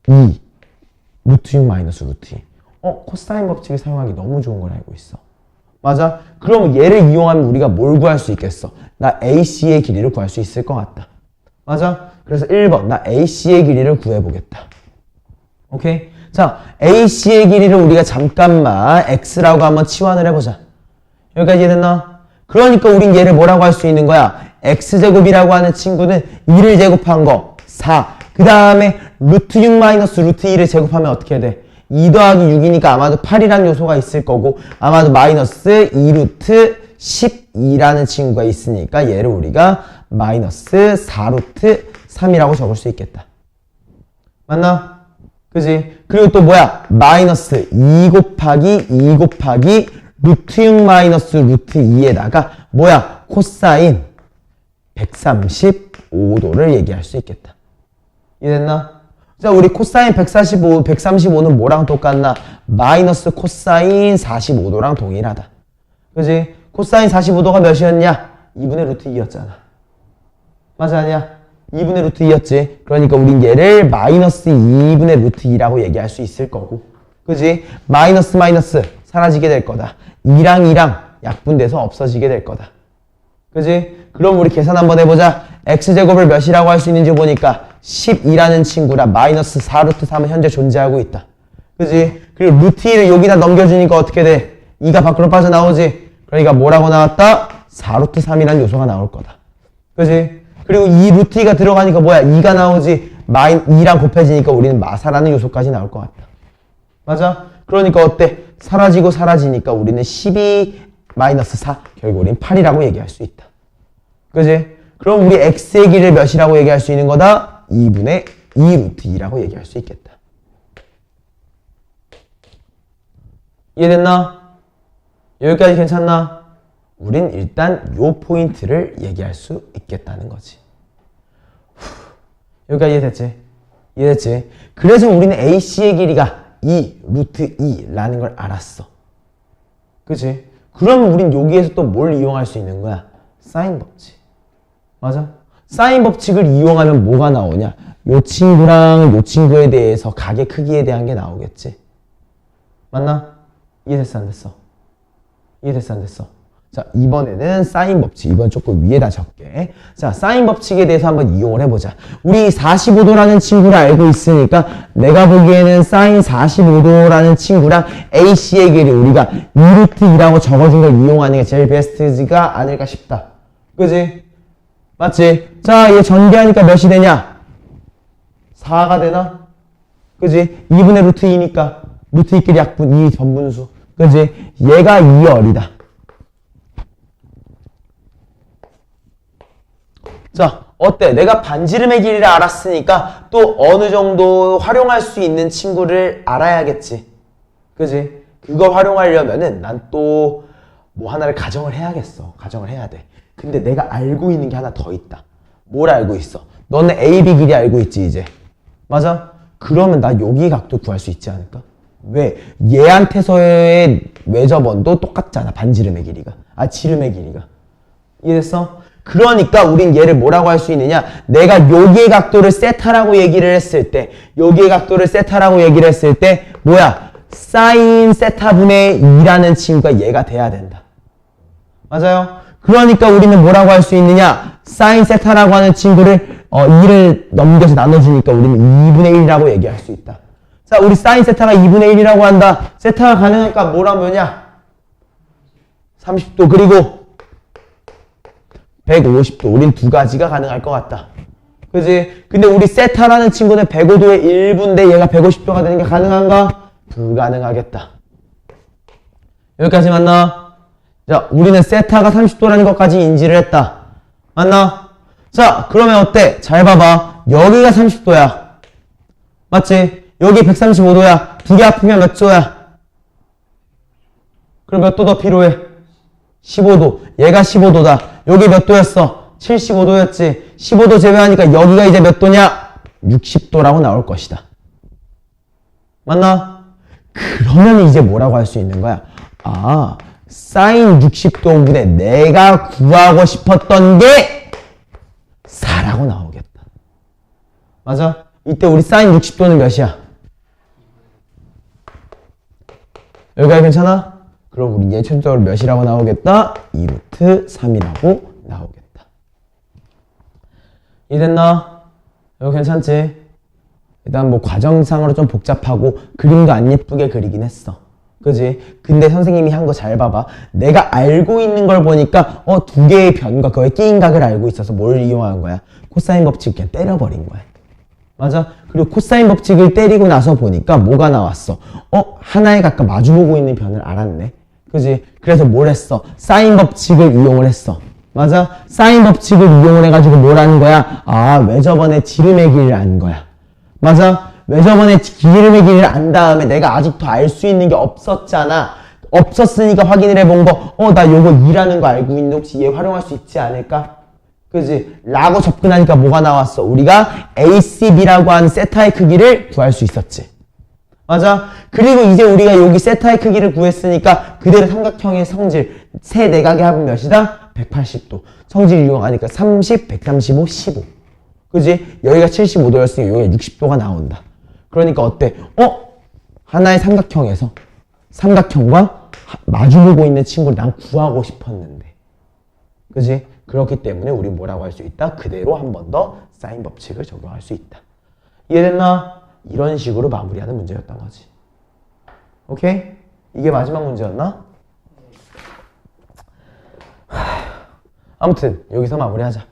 2 루트 6 마이너스 루트 2. 코사인 법칙을 사용하기 너무 좋은 걸 알고 있어. 맞아? 그럼 얘를 이용하면 우리가 뭘 구할 수 있겠어? 나 AC의 길이를 구할 수 있을 것 같다. 맞아? 그래서 1번 나 AC의 길이를 구해보겠다. 오케이? 자, AC의 길이를 우리가 잠깐만 X라고 한번 치환을 해보자. 여기까지 이해됐나? 그러니까 우린 얘를 뭐라고 할 수 있는 거야? X제곱이라고 하는 친구는 2를 제곱한 거 4. 그 다음에 루트 6 마이너스 루트 2를 제곱하면 어떻게 돼? 2 더하기 6이니까 아마도 8이라는 요소가 있을 거고 아마도 마이너스 2 루트 12라는 친구가 있으니까 얘를 우리가 마이너스 4 루트 3이라고 적을 수 있겠다. 맞나? 그지? 그리고 또 뭐야? 마이너스 2 곱하기 루트 6 마이너스 루트 2에다가 뭐야? 코사인 135도를 얘기할 수 있겠다. 이해됐나? 자, 우리 코사인 135는 뭐랑 똑같나? 마이너스 코사인 45도랑 동일하다. 그지? 코사인 45도가 몇이었냐? 2분의 루트 2였잖아. 맞아, 아니야? 2분의 루트 2였지. 그러니까 우린 얘를 마이너스 2분의 루트 2라고 얘기할 수 있을 거고. 그지? 마이너스 사라지게 될 거다. 2랑 약분돼서 없어지게 될 거다. 그지? 그럼 우리 계산 한번 해보자. x제곱을 몇이라고 할 수 있는지 보니까 12라는 친구라 마이너스 4 루트 3은 현재 존재하고 있다. 그지? 그리고 루트 2를 여기다 넘겨주니까 어떻게 돼? 2가 밖으로 빠져나오지? 그러니까 뭐라고 나왔다? 4 루트 3이라는 요소가 나올 거다. 그지? 그리고 이 루트 2가 들어가니까 뭐야? 2가 나오지? 2랑 곱해지니까 우리는 마사라는 요소까지 나올 것 같다. 맞아? 그러니까 어때? 사라지니까 우리는 12 마이너스 4 결국 우리는 8이라고 얘기할 수 있다. 그지? 그럼 우리 x의 길이를 몇이라고 얘기할 수 있는 거다? 2분의 2 루트 2라고 얘기할 수 있겠다. 이해됐나? 여기까지 괜찮나? 우린 일단 요 포인트를 얘기할 수 있겠다는 거지. 여기까지 이해됐지? 이해됐지? 그래서 우리는 AC의 길이가 2 루트 2라는 걸 알았어. 그치? 그러면 우린 여기에서 또 뭘 이용할 수 있는 거야? 사인 법칙. 맞아? 사인 법칙을 이용하면 뭐가 나오냐? 요 친구랑 요 친구에 대해서 각의 크기에 대한 게 나오겠지. 맞나? 이해됐어 안 됐어? 이해됐어 안 됐어? 자, 이번에는 사인 법칙. 이번 조금 위에다 적게. 자, 사인 법칙에 대해서 한번 이용을 해보자. 우리 45도라는 친구를 알고 있으니까 내가 보기에는 사인 45도라는 친구랑 AC의 길이 우리가 2루트 2라고 적어준 걸 이용하는 게 제일 베스트지가 아닐까 싶다. 그지? 맞지? 자, 얘 전개하니까 몇이 되냐? 4가 되나? 그지? 2분의 루트 2니까 루트 2끼리 약분 2 전분수. 그지? 얘가 2열이다. 자, 어때? 내가 반지름의 길이를 알았으니까 또 어느 정도 활용할 수 있는 친구를 알아야겠지. 그지? 그거 활용하려면은 난 또 뭐 하나를 가정을 해야겠어. 가정을 해야 돼. 근데 내가 알고 있는 게 하나 더 있다. 뭘 알고 있어? 너는 AB 길이 알고 있지, 이제. 맞아? 그러면 나 여기 각도 구할 수 있지 않을까? 왜? 얘한테서의 외접원도 똑같잖아. 반지름의 길이가. 아, 지름의 길이가. 이해됐어? 그러니까 우린 얘를 뭐라고 할 수 있느냐? 내가 여기의 각도를 세타라고 얘기를 했을 때, 여기의 각도를 세타라고 얘기를 했을 때 뭐야? 사인 세타분의 2라는 친구가 얘가 돼야 된다. 맞아요? 그러니까 우리는 뭐라고 할 수 있느냐? 사인 세타라고 하는 친구를 2를 넘겨서 나눠주니까 우리는 2분의 1이라고 얘기할 수 있다. 자, 우리 사인 세타가 2분의 1이라고 한다. 세타가 가능하니까 뭐라면 뭐냐? 30도 그리고 150도. 우린 두 가지가 가능할 것 같다. 그지? 근데 우리 세타라는 친구는 105도의 1분인데 얘가 150도가 되는 게 가능한가? 불가능하겠다. 여기까지 맞나? 자, 우리는 세타가 30도라는 것까지 인지를 했다. 맞나? 자, 그러면 어때? 잘 봐봐. 여기가 30도야. 맞지? 여기 135도야. 두 개 합치면 몇 도야? 그럼 몇 도 더 필요해? 15도. 얘가 15도다. 여기 몇 도였어? 75도였지. 15도 제외하니까 여기가 이제 몇 도냐? 60도라고 나올 것이다. 맞나? 그러면 이제 뭐라고 할 수 있는 거야? 아, 사인 60도분의 내가 구하고 싶었던 게 4라고 나오겠다. 맞아? 이때 우리 사인 60도는 몇이야? 여기가 괜찮아? 그럼 우리 예천적으로 몇이라고 나오겠다? 2루트 3이라고 나오겠다. 이해됐나? 이거 괜찮지? 일단 뭐 과정상으로 좀 복잡하고 그림도 안 예쁘게 그리긴 했어. 그지? 근데 선생님이 한 거 잘 봐봐. 내가 알고 있는 걸 보니까 두 개의 변과 그거의 끼인 각을 알고 있어서 뭘 이용한 거야? 코사인 법칙 그냥 때려버린 거야. 맞아? 그리고 코사인 법칙을 때리고 나서 보니까 뭐가 나왔어? 하나의 각과 마주보고 있는 변을 알았네. 그지? 그래서 뭘 했어? 사인 법칙을 이용을 했어. 맞아? 사인 법칙을 이용을 해가지고 뭘 하는 거야? 아, 외접원의 지름의 길이를 아는 거야. 맞아? 외접원의 지름의 길이를 안 다음에 내가 아직도 알 수 있는 게 없었잖아. 없었으니까 확인을 해본 거. 나 요거 2라는 거 알고 있는데 혹시 얘 활용할 수 있지 않을까? 그지? 라고 접근하니까 뭐가 나왔어? 우리가 ACB라고 하는 세타의 크기를 구할 수 있었지. 맞아? 그리고 이제 우리가 여기 세타의 크기를 구했으니까 그대로 삼각형의 성질 세 내각의 합은 몇이다? 180도. 성질 이용하니까 30, 135, 15. 그지? 여기가 75도였으니까 여기가 60도가 나온다. 그러니까 어때? 하나의 삼각형에서 삼각형과 마주보고 있는 친구를 난 구하고 싶었는데. 그지? 그렇기 때문에 우리 뭐라고 할 수 있다? 그대로 한 번 더 사인 법칙을 적용할 수 있다. 이해됐나? 이런 식으로 마무리하는 문제였던 거지. 오케이? 이게 마지막 문제였나? 아무튼 여기서 마무리하자.